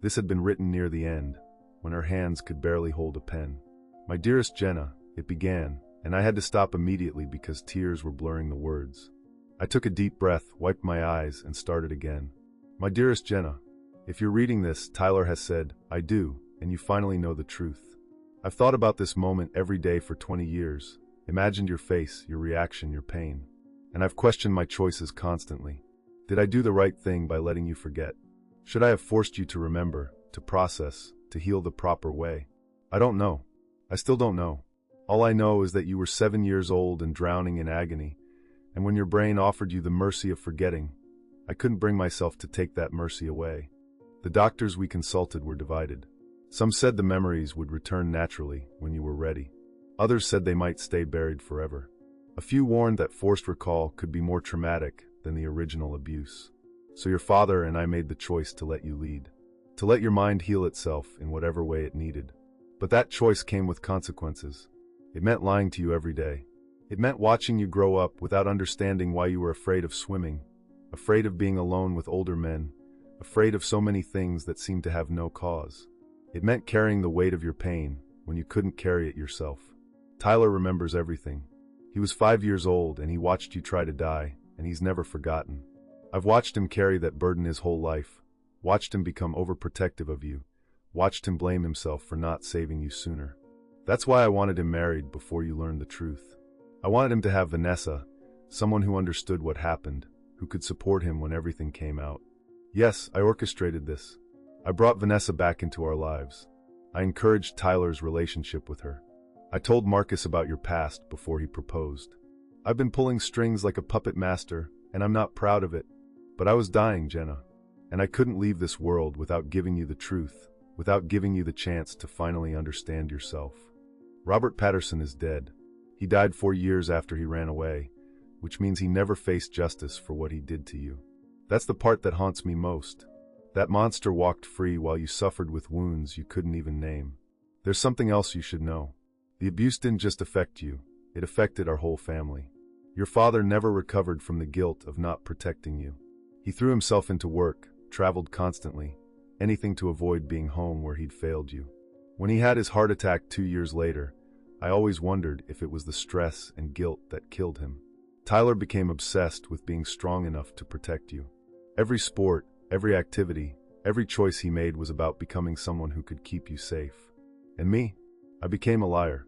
This had been written near the end, when her hands could barely hold a pen. "My dearest Jenna," it began, and I had to stop immediately because tears were blurring the words. I took a deep breath, wiped my eyes, and started again. "My dearest Jenna, if you're reading this, Tyler has said, 'I do,' and you finally know the truth. I've thought about this moment every day for 20 years, imagined your face, your reaction, your pain. And I've questioned my choices constantly. Did I do the right thing by letting you forget? Should I have forced you to remember, to process, to heal the proper way? I don't know. I still don't know. All I know is that you were 7 years old and drowning in agony, and when your brain offered you the mercy of forgetting, I couldn't bring myself to take that mercy away. The doctors we consulted were divided. Some said the memories would return naturally when you were ready. Others said they might stay buried forever. A few warned that forced recall could be more traumatic than the original abuse. So your father and I made the choice to let you lead, to let your mind heal itself in whatever way it needed. But that choice came with consequences. It meant lying to you every day. It meant watching you grow up without understanding why you were afraid of swimming, afraid of being alone with older men, afraid of so many things that seemed to have no cause. It meant carrying the weight of your pain when you couldn't carry it yourself. Tyler remembers everything. He was 5 years old and he watched you try to die, and he's never forgotten. I've watched him carry that burden his whole life, watched him become overprotective of you, watched him blame himself for not saving you sooner. That's why I wanted him married before you learned the truth. I wanted him to have Vanessa, someone who understood what happened, who could support him when everything came out. Yes, I orchestrated this. I brought Vanessa back into our lives. I encouraged Tyler's relationship with her. I told Marcus about your past before he proposed. I've been pulling strings like a puppet master, and I'm not proud of it. But I was dying, Jenna. And I couldn't leave this world without giving you the truth, without giving you the chance to finally understand yourself. Robert Patterson is dead. He died 4 years after he ran away, which means he never faced justice for what he did to you. That's the part that haunts me most. That monster walked free while you suffered with wounds you couldn't even name. There's something else you should know. The abuse didn't just affect you, it affected our whole family. Your father never recovered from the guilt of not protecting you. He threw himself into work, traveled constantly, anything to avoid being home where he'd failed you. When he had his heart attack 2 years later, I always wondered if it was the stress and guilt that killed him. Tyler became obsessed with being strong enough to protect you. Every sport, every activity, every choice he made was about becoming someone who could keep you safe. And me? I became a liar.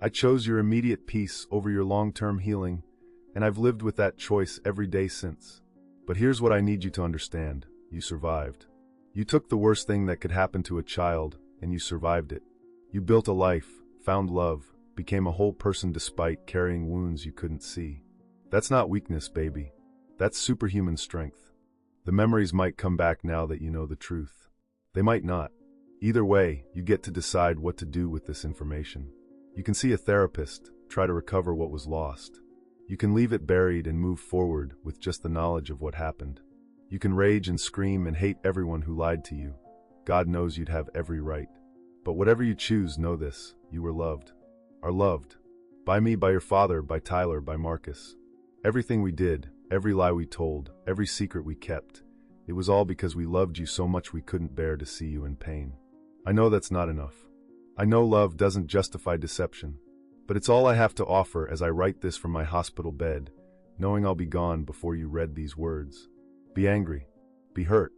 I chose your immediate peace over your long-term healing, and I've lived with that choice every day since. But here's what I need you to understand. You survived. You took the worst thing that could happen to a child, and you survived it. You built a life, found love, became a whole person despite carrying wounds you couldn't see. That's not weakness, baby. That's superhuman strength. The memories might come back now that you know the truth. They might not. Either way, you get to decide what to do with this information. You can see a therapist, try to recover what was lost. You can leave it buried and move forward with just the knowledge of what happened. You can rage and scream and hate everyone who lied to you. God knows you'd have every right. But whatever you choose, know this, you were loved. Are loved. By me, by your father, by Tyler, by Marcus. Everything we did, every lie we told, every secret we kept, it was all because we loved you so much we couldn't bear to see you in pain. I know that's not enough. I know love doesn't justify deception. But it's all I have to offer as I write this from my hospital bed, knowing I'll be gone before you read these words. Be angry. Be hurt.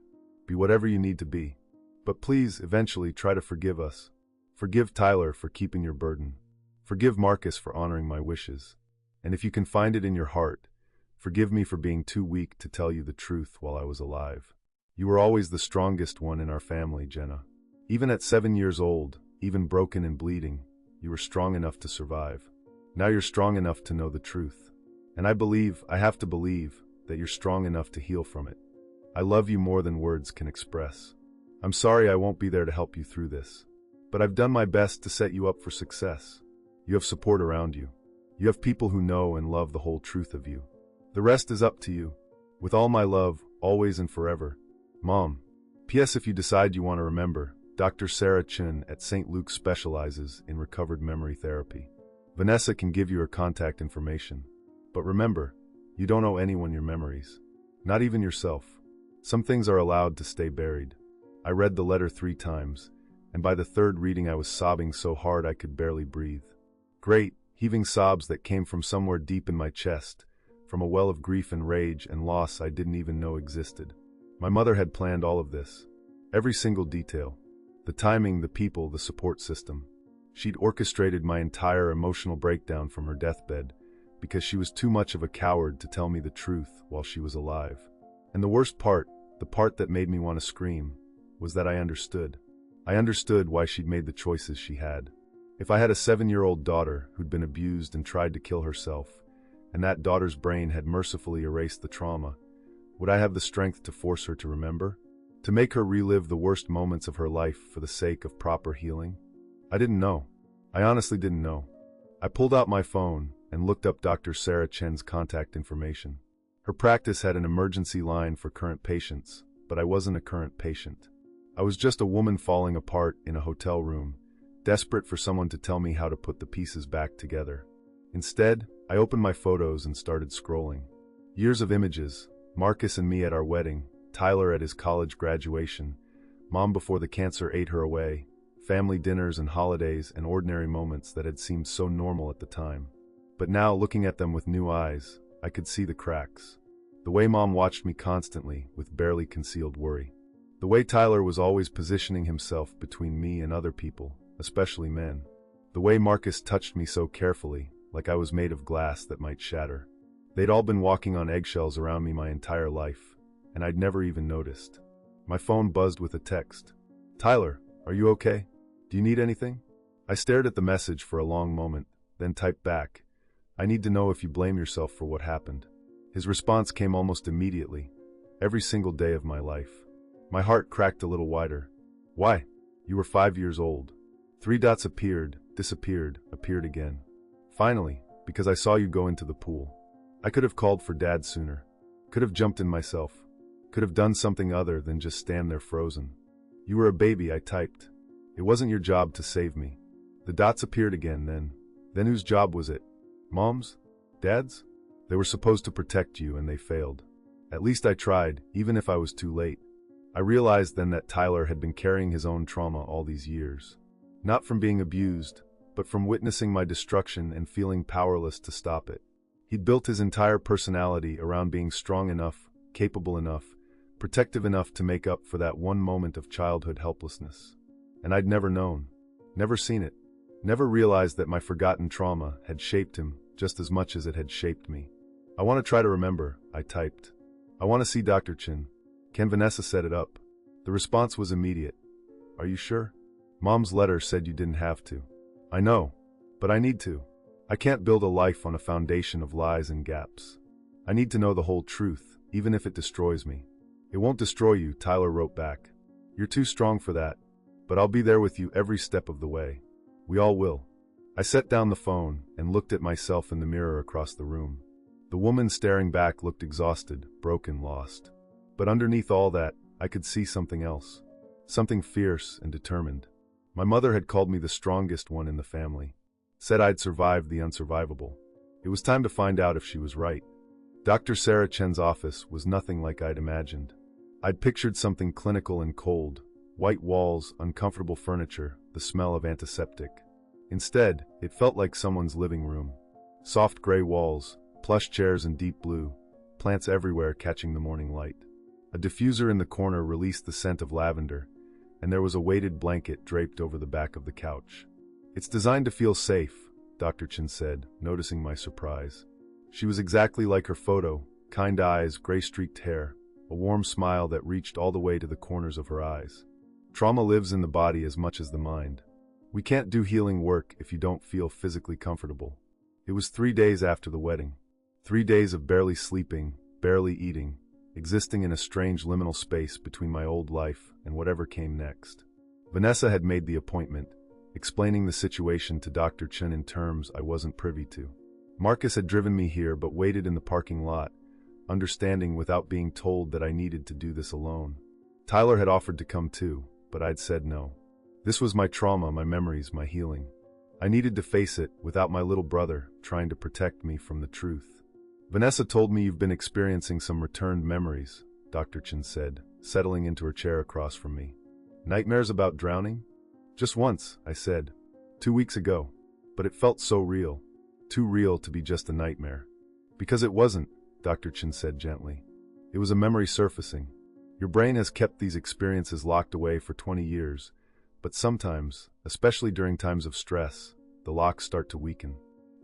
Be whatever you need to be. But please, eventually, try to forgive us. Forgive Tyler for keeping your burden. Forgive Marcus for honoring my wishes. And if you can find it in your heart, forgive me for being too weak to tell you the truth while I was alive. You were always the strongest one in our family, Jenna. Even at 7 years old, even broken and bleeding, you were strong enough to survive. Now you're strong enough to know the truth. And I have to believe, that you're strong enough to heal from it. I love you more than words can express. I'm sorry I won't be there to help you through this. But I've done my best to set you up for success. You have support around you. You have people who know and love the whole truth of you. The rest is up to you. With all my love, always and forever. Mom. P.S. If you decide you want to remember, Dr. Sarah Chun at St. Luke's specializes in recovered memory therapy. Vanessa can give you her contact information. But remember, you don't owe anyone your memories. Not even yourself. Some things are allowed to stay buried. I read the letter 3 times, and by the 3rd reading I was sobbing so hard I could barely breathe. Great, heaving sobs that came from somewhere deep in my chest, from a well of grief and rage and loss I didn't even know existed. My mother had planned all of this. Every single detail. The timing, the people, the support system. She'd orchestrated my entire emotional breakdown from her deathbed because she was too much of a coward to tell me the truth while she was alive. And the worst part, the part that made me want to scream, was that I understood. I understood why she'd made the choices she had. If I had a 7-year-old daughter who'd been abused and tried to kill herself, and that daughter's brain had mercifully erased the trauma, would I have the strength to force her to remember? To make her relive the worst moments of her life for the sake of proper healing? I didn't know. I honestly didn't know. I pulled out my phone and looked up Dr. Sarah Chen's contact information. Her practice had an emergency line for current patients, but I wasn't a current patient. I was just a woman falling apart in a hotel room, desperate for someone to tell me how to put the pieces back together. Instead, I opened my photos and started scrolling. Years of images, Marcus and me at our wedding, Tyler at his college graduation, Mom before the cancer ate her away, family dinners and holidays and ordinary moments that had seemed so normal at the time. But now, looking at them with new eyes, I could see the cracks. The way Mom watched me constantly, with barely concealed worry. The way Tyler was always positioning himself between me and other people, especially men. The way Marcus touched me so carefully, like I was made of glass that might shatter. They'd all been walking on eggshells around me my entire life, and I'd never even noticed. My phone buzzed with a text. "Tyler, are you okay? Do you need anything?" I stared at the message for a long moment, then typed back, "I need to know if you blame yourself for what happened." His response came almost immediately. "Every single day of my life." My heart cracked a little wider. "Why? You were 5 years old." Three dots appeared, disappeared, appeared again. "Finally, because I saw you go into the pool. I could have called for Dad sooner. Could have jumped in myself. Could have done something other than just stand there frozen. You were a baby," I typed. "It wasn't your job to save me." The dots appeared again then. Then whose job was it? Mom's? Dad's? They were supposed to protect you and they failed. At least I tried, even if I was too late. I realized then that Tyler had been carrying his own trauma all these years. Not from being abused, but from witnessing my destruction and feeling powerless to stop it. He'd built his entire personality around being strong enough, capable enough, protective enough to make up for that one moment of childhood helplessness. And I'd never known, never seen it, never realized that my forgotten trauma had shaped him just as much as it had shaped me. "I want to try to remember," I typed. "I want to see Dr. Chin. Can Vanessa set it up?" The response was immediate. "Are you sure? Mom's letter said you didn't have to." "I know, but I need to. I can't build a life on a foundation of lies and gaps. I need to know the whole truth, even if it destroys me." "It won't destroy you," Tyler wrote back. "You're too strong for that, but I'll be there with you every step of the way. We all will." I set down the phone and looked at myself in the mirror across the room. The woman staring back looked exhausted, broken, lost. But underneath all that, I could see something else. Something fierce and determined. My mother had called me the strongest one in the family. Said I'd survived the unsurvivable. It was time to find out if she was right. Dr. Sarah Chen's office was nothing like I'd imagined. I'd pictured something clinical and cold. White walls, uncomfortable furniture, the smell of antiseptic. Instead, it felt like someone's living room. Soft gray walls, plush chairs in deep blue, plants everywhere catching the morning light. A diffuser in the corner released the scent of lavender, and there was a weighted blanket draped over the back of the couch. "It's designed to feel safe," Dr. Chen said, noticing my surprise. She was exactly like her photo, kind eyes, gray-streaked hair, a warm smile that reached all the way to the corners of her eyes. "Trauma lives in the body as much as the mind. We can't do healing work if you don't feel physically comfortable." It was 3 days after the wedding. 3 days of barely sleeping, barely eating, existing in a strange liminal space between my old life and whatever came next. Vanessa had made the appointment, explaining the situation to Dr. Chen in terms I wasn't privy to. Marcus had driven me here but waited in the parking lot, understanding without being told that I needed to do this alone. Tyler had offered to come too, but I'd said no. This was my trauma, my memories, my healing. I needed to face it without my little brother trying to protect me from the truth. "Vanessa told me you've been experiencing some returned memories," Dr. Chen said, settling into her chair across from me. "Nightmares about drowning?" "Just once," I said. 2 weeks ago. But it felt so real. Too real to be just a nightmare. "Because it wasn't," Dr. Chen said gently. "It was a memory surfacing. Your brain has kept these experiences locked away for 20 years, but sometimes, especially during times of stress, the locks start to weaken.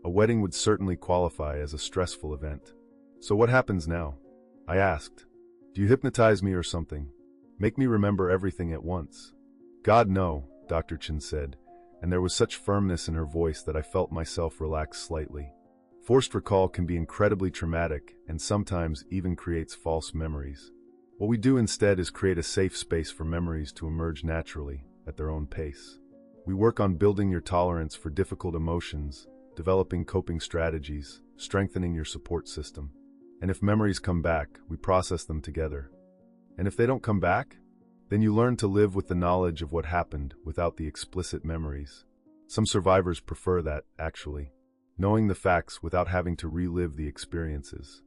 A wedding would certainly qualify as a stressful event. So what happens now?" I asked. "Do you hypnotize me or something? Make me remember everything at once?" "God, no," Dr. Chen said, and there was such firmness in her voice that I felt myself relax slightly. Forced recall can be incredibly traumatic and sometimes even creates false memories. What we do instead is create a safe space for memories to emerge naturally, at their own pace. We work on building your tolerance for difficult emotions, developing coping strategies, strengthening your support system. And if memories come back, we process them together. And if they don't come back, then you learn to live with the knowledge of what happened without the explicit memories. Some survivors prefer that, actually. Knowing the facts without having to relive the experiences.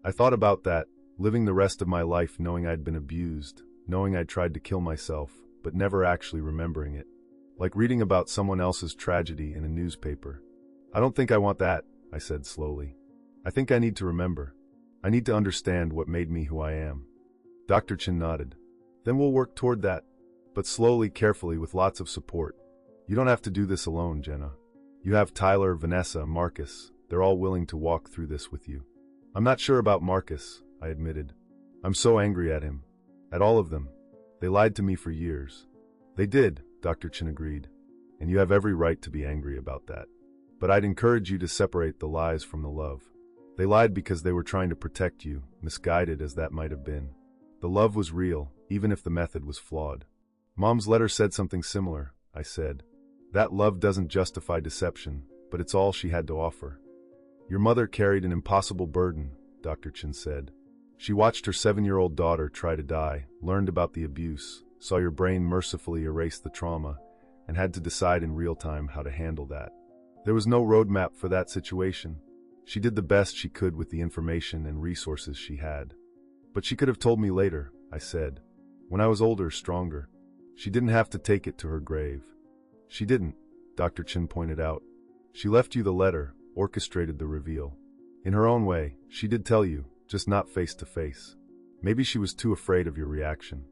I thought about that, living the rest of my life knowing I'd been abused, knowing I'd tried to kill myself, but never actually remembering it. Like reading about someone else's tragedy in a newspaper. "I don't think I want that," I said slowly. I think I need to remember. I need to understand what made me who I am. Dr. Chin nodded. Then we'll work toward that. But slowly, carefully, with lots of support. You don't have to do this alone, Jenna. You have Tyler, Vanessa, Marcus. They're all willing to walk through this with you. I'm not sure about Marcus, I admitted. I'm so angry at him. At all of them. They lied to me for years. They did, Dr. Chin agreed. And you have every right to be angry about that. But I'd encourage you to separate the lies from the love. They lied because they were trying to protect you, misguided as that might have been. The love was real, even if the method was flawed. Mom's letter said something similar, I said. That love doesn't justify deception, but it's all she had to offer. Your mother carried an impossible burden, Dr. Chin said. She watched her 7-year-old daughter try to die, learned about the abuse, saw your brain mercifully erase the trauma, and had to decide in real time how to handle that. There was no roadmap for that situation. She did the best she could with the information and resources she had. But she could have told me later, I said. When I was older, stronger. She didn't have to take it to her grave. She didn't, Dr. Chin pointed out. She left you the letter, orchestrated the reveal. In her own way, she did tell you, just not face to face. Maybe she was too afraid of your reaction.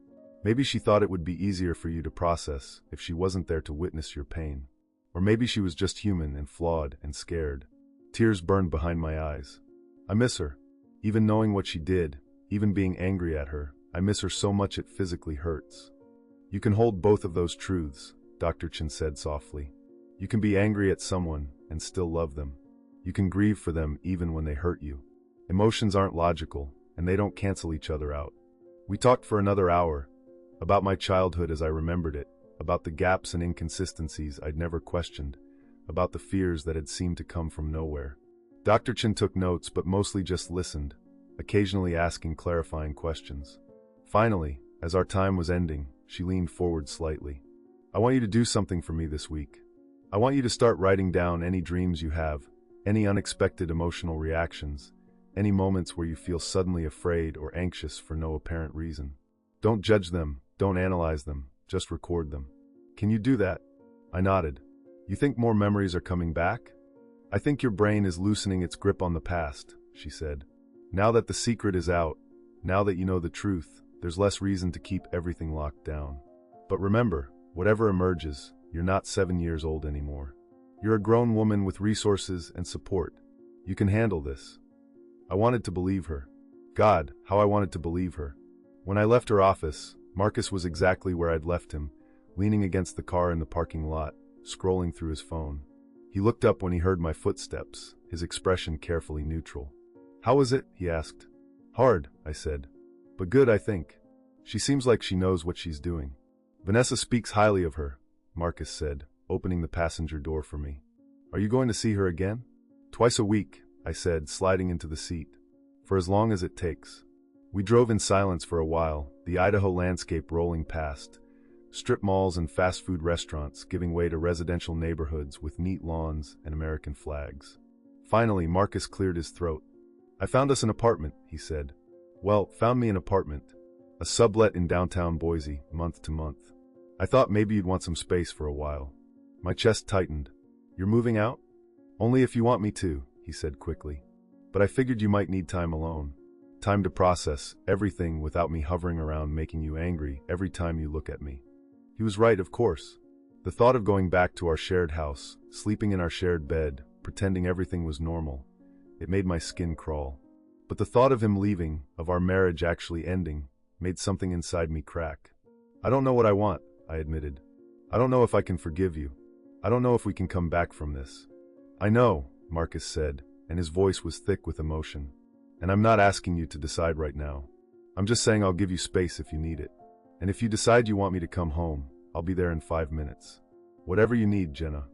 Maybe she thought it would be easier for you to process if she wasn't there to witness your pain. Or maybe she was just human and flawed and scared. Tears burned behind my eyes. I miss her. Even knowing what she did, even being angry at her, I miss her so much it physically hurts. You can hold both of those truths, Dr. Chin said softly. You can be angry at someone and still love them. You can grieve for them even when they hurt you. Emotions aren't logical, and they don't cancel each other out. We talked for another hour, about my childhood as I remembered it, about the gaps and inconsistencies I'd never questioned, about the fears that had seemed to come from nowhere. Dr. Chin took notes but mostly just listened, occasionally asking clarifying questions. Finally, as our time was ending, she leaned forward slightly. I want you to do something for me this week. I want you to start writing down any dreams you have, any unexpected emotional reactions, any moments where you feel suddenly afraid or anxious for no apparent reason. Don't judge them, don't analyze them, just record them. Can you do that? I nodded. You think more memories are coming back? I think your brain is loosening its grip on the past, she said. Now that the secret is out, now that you know the truth, there's less reason to keep everything locked down. But remember, whatever emerges, you're not 7 years old anymore. You're a grown woman with resources and support. You can handle this. I wanted to believe her. God, how I wanted to believe her. When I left her office, Marcus was exactly where I'd left him, leaning against the car in the parking lot, scrolling through his phone. He looked up when he heard my footsteps, his expression carefully neutral. How was it? He asked. Hard, I said. But good, I think. She seems like she knows what she's doing. Vanessa speaks highly of her, Marcus said, opening the passenger door for me. Are you going to see her again? Twice a week, I said, sliding into the seat. For as long as it takes. We drove in silence for a while, the Idaho landscape rolling past, strip malls and fast food restaurants giving way to residential neighborhoods with neat lawns and American flags. Finally, Marcus cleared his throat. I found us an apartment, he said. Well, found me an apartment. A sublet in downtown Boise, month to month. I thought maybe you'd want some space for a while. My chest tightened. You're moving out? Only if you want me to, he said quickly. But I figured you might need time alone. Time to process everything without me hovering around making you angry every time you look at me. He was right, of course. The thought of going back to our shared house, sleeping in our shared bed, pretending everything was normal, it made my skin crawl. But the thought of him leaving, of our marriage actually ending, made something inside me crack. I don't know what I want, I admitted. I don't know if I can forgive you. I don't know if we can come back from this. I know, Marcus said, and his voice was thick with emotion. And I'm not asking you to decide right now. I'm just saying I'll give you space if you need it. And if you decide you want me to come home, I'll be there in 5 minutes. Whatever you need, Jenna.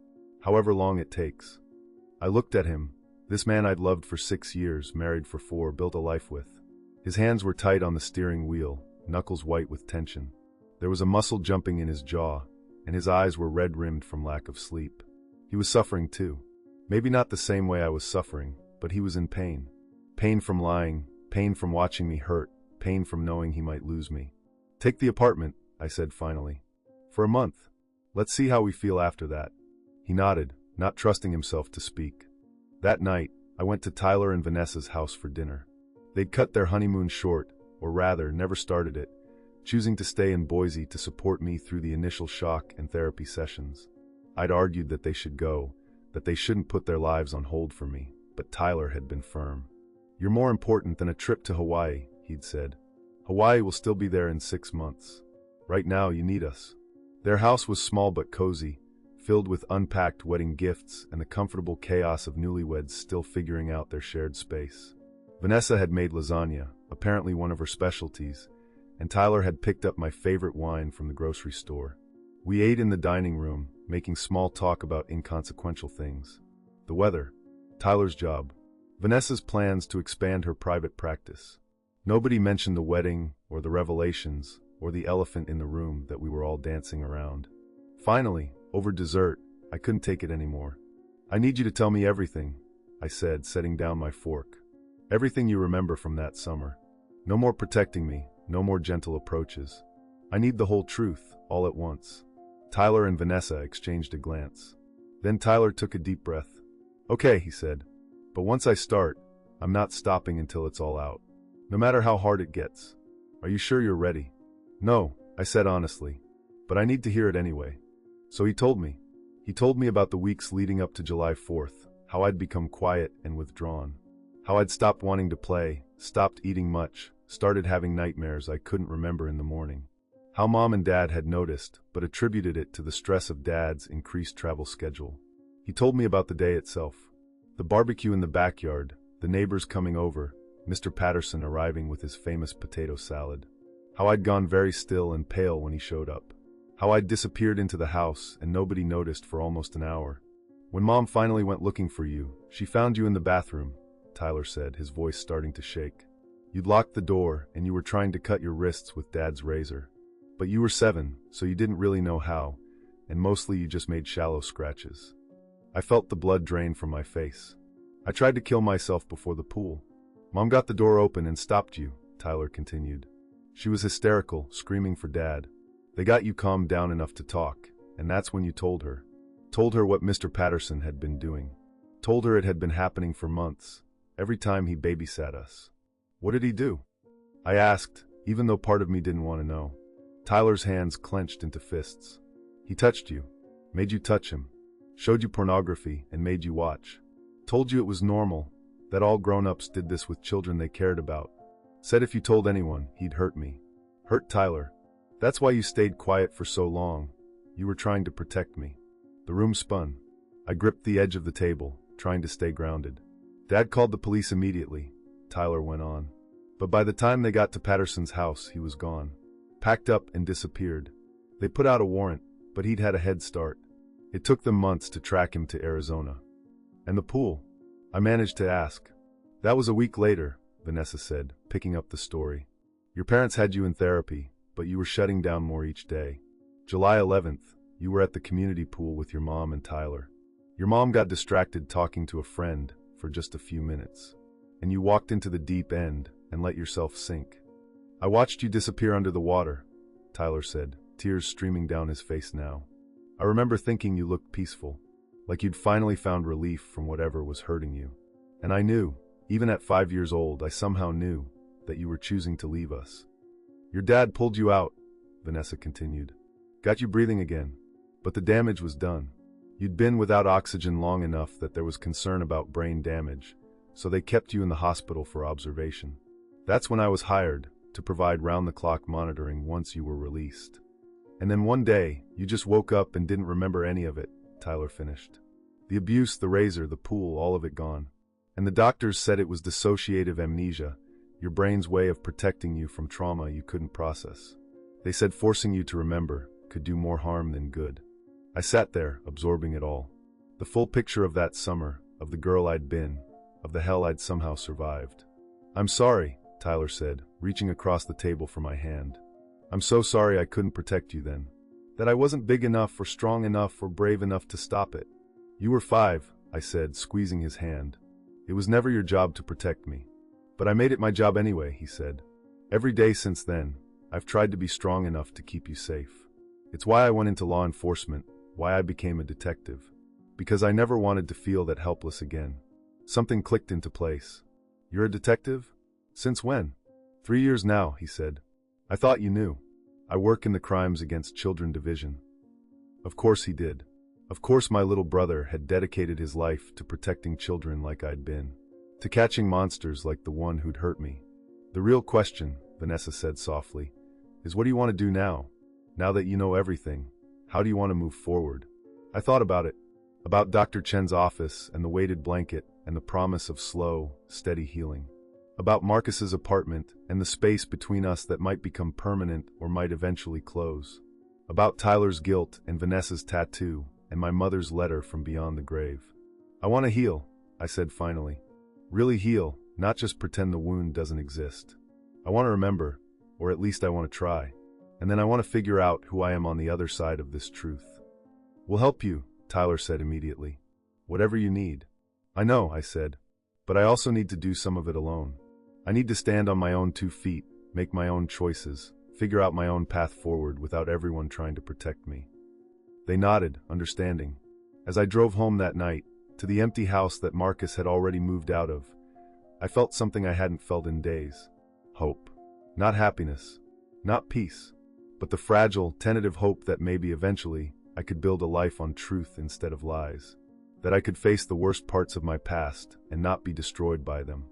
However long it takes. I looked at him, this man I'd loved for 6 years, married for 4, built a life with. His hands were tight on the steering wheel, knuckles white with tension. There was a muscle jumping in his jaw, and his eyes were red-rimmed from lack of sleep. He was suffering too. Maybe not the same way I was suffering, but he was in pain. Pain from lying, pain from watching me hurt, pain from knowing he might lose me. Take the apartment, I said finally. For a month. Let's see how we feel after that. He nodded, not trusting himself to speak. That night, I went to Tyler and Vanessa's house for dinner. They'd cut their honeymoon short, or rather, never started it, choosing to stay in Boise to support me through the initial shock and therapy sessions. I'd argued that they should go, that they shouldn't put their lives on hold for me, but Tyler had been firm. "You're more important than a trip to Hawaii," he'd said. "Hawaii will still be there in 6 months. Right now, you need us." Their house was small but cozy, filled with unpacked wedding gifts and the comfortable chaos of newlyweds still figuring out their shared space. Vanessa had made lasagna, apparently one of her specialties, and Tyler had picked up my favorite wine from the grocery store. We ate in the dining room, making small talk about inconsequential things. The weather, Tyler's job, Vanessa's plans to expand her private practice. Nobody mentioned the wedding, or the revelations, or the elephant in the room that we were all dancing around. Finally, over dessert, I couldn't take it anymore. "I need you to tell me everything," I said, setting down my fork. "Everything you remember from that summer. No more protecting me, no more gentle approaches. I need the whole truth, all at once." Tyler and Vanessa exchanged a glance. Then Tyler took a deep breath. "Okay," he said. "But once I start, I'm not stopping until it's all out. No matter how hard it gets. Are you sure you're ready?" "No," I said honestly. "But I need to hear it anyway." So he told me. He told me about the weeks leading up to July 4th, how I'd become quiet and withdrawn. How I'd stopped wanting to play, stopped eating much, started having nightmares I couldn't remember in the morning. How Mom and Dad had noticed, but attributed it to the stress of Dad's increased travel schedule. He told me about the day itself. The barbecue in the backyard, the neighbors coming over, Mr. Patterson arriving with his famous potato salad. How I'd gone very still and pale when he showed up. How I'd disappeared into the house and nobody noticed for almost an hour. "When Mom finally went looking for you, she found you in the bathroom," Tyler said, his voice starting to shake. "You'd locked the door and you were trying to cut your wrists with Dad's razor. But you were 7, so you didn't really know how, and mostly you just made shallow scratches." I felt the blood drain from my face. "I tried to kill myself before the pool. Mom got the door open and stopped you," Tyler continued. "She was hysterical, screaming for Dad. They got you calmed down enough to talk, and that's when you told her. Told her what Mr. Patterson had been doing. Told her it had been happening for months, every time he babysat us." "What did he do?" I asked, even though part of me didn't want to know. Tyler's hands clenched into fists. "He touched you, made you touch him, showed you pornography and made you watch. Told you it was normal, that all grown-ups did this with children they cared about. Said if you told anyone, he'd hurt me. Hurt Tyler. That's why you stayed quiet for so long. You were trying to protect me." The room spun. I gripped the edge of the table, trying to stay grounded. "Dad called the police immediately," Tyler went on. "But by the time they got to Patterson's house, he was gone. Packed up and disappeared. They put out a warrant, but he'd had a head start. It took them months to track him to Arizona." "And the pool?" I managed to ask. "That was a week later," Vanessa said, picking up the story. "Your parents had you in therapy, but you were shutting down more each day. July 11th, you were at the community pool with your mom and Tyler. Your mom got distracted talking to a friend for just a few minutes, and you walked into the deep end and let yourself sink. I watched you disappear under the water," Tyler said, tears streaming down his face now. "I remember thinking you looked peaceful, like you'd finally found relief from whatever was hurting you. And I knew, even at 5 years old, I somehow knew that you were choosing to leave us. Your dad pulled you out," Vanessa continued. "Got you breathing again, but the damage was done. You'd been without oxygen long enough that there was concern about brain damage, so they kept you in the hospital for observation. That's when I was hired, to provide round-the-clock monitoring once you were released. And then one day, you just woke up and didn't remember any of it," Tyler finished. "The abuse, the razor, the pool, all of it gone. And the doctors said it was dissociative amnesia, your brain's way of protecting you from trauma you couldn't process. They said forcing you to remember could do more harm than good." I sat there, absorbing it all. The full picture of that summer, of the girl I'd been, of the hell I'd somehow survived. "I'm sorry," Tyler said, reaching across the table for my hand. "I'm so sorry I couldn't protect you then. That I wasn't big enough or strong enough or brave enough to stop it." "You were 5, I said, squeezing his hand. "It was never your job to protect me. But I made it my job anyway," he said. "Every day since then, I've tried to be strong enough to keep you safe. It's why I went into law enforcement, why I became a detective. Because I never wanted to feel that helpless again. Something clicked into place. You're a detective? Since when? 3 years now, he said. I thought you knew. I work in the Crimes Against Children division. Of course he did. Of course my little brother had dedicated his life to protecting children like I'd been. To catching monsters like the one who'd hurt me. The real question, Vanessa said softly, is what do you want to do now? Now that you know everything, how do you want to move forward? I thought about it. About Dr. Chen's office and the weighted blanket and the promise of slow, steady healing. About Marcus's apartment and the space between us that might become permanent or might eventually close. About Tyler's guilt and Vanessa's tattoo and my mother's letter from beyond the grave. I want to heal, I said finally. Really heal, not just pretend the wound doesn't exist. I want to remember, or at least I want to try. And then I want to figure out who I am on the other side of this truth. We'll help you, Tyler said immediately. Whatever you need. I know, I said. But I also need to do some of it alone. I need to stand on my own 2 feet, make my own choices, figure out my own path forward without everyone trying to protect me. They nodded, understanding. As I drove home that night, to the empty house that Marcus had already moved out of, I felt something I hadn't felt in days. Hope. Not happiness. Not peace. But the fragile, tentative hope that maybe eventually I could build a life on truth instead of lies. That I could face the worst parts of my past and not be destroyed by them.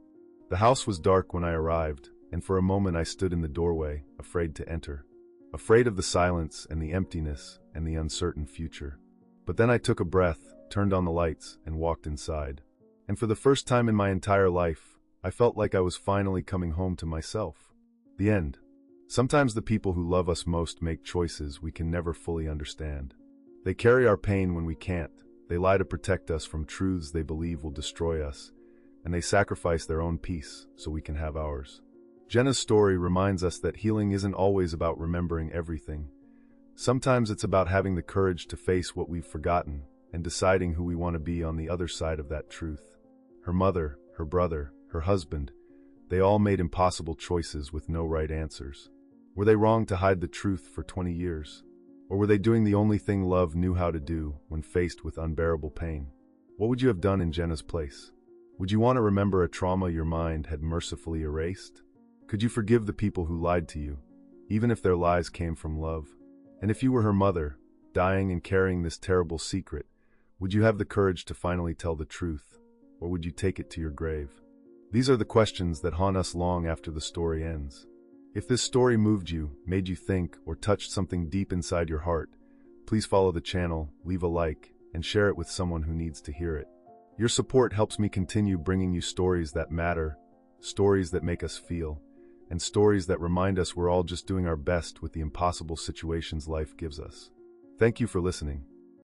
The house was dark when I arrived, and for a moment I stood in the doorway, afraid to enter. Afraid of the silence and the emptiness and the uncertain future. But then I took a breath, turned on the lights, and walked inside. And for the first time in my entire life, I felt like I was finally coming home to myself. The end. Sometimes the people who love us most make choices we can never fully understand. They carry our pain when we can't. They lie to protect us from truths they believe will destroy us. And they sacrifice their own peace so we can have ours. Jenna's story reminds us that healing isn't always about remembering everything. Sometimes it's about having the courage to face what we've forgotten and deciding who we want to be on the other side of that truth. Her mother, her brother, her husband, they all made impossible choices with no right answers. Were they wrong to hide the truth for 20 years? Or were they doing the only thing love knew how to do when faced with unbearable pain? What would you have done in Jenna's place? Would you want to remember a trauma your mind had mercifully erased? Could you forgive the people who lied to you, even if their lies came from love? And if you were her mother, dying and carrying this terrible secret, would you have the courage to finally tell the truth, or would you take it to your grave? These are the questions that haunt us long after the story ends. If this story moved you, made you think, or touched something deep inside your heart, please follow the channel, leave a like, and share it with someone who needs to hear it. Your support helps me continue bringing you stories that matter, stories that make us feel, and stories that remind us we're all just doing our best with the impossible situations life gives us. Thank you for listening.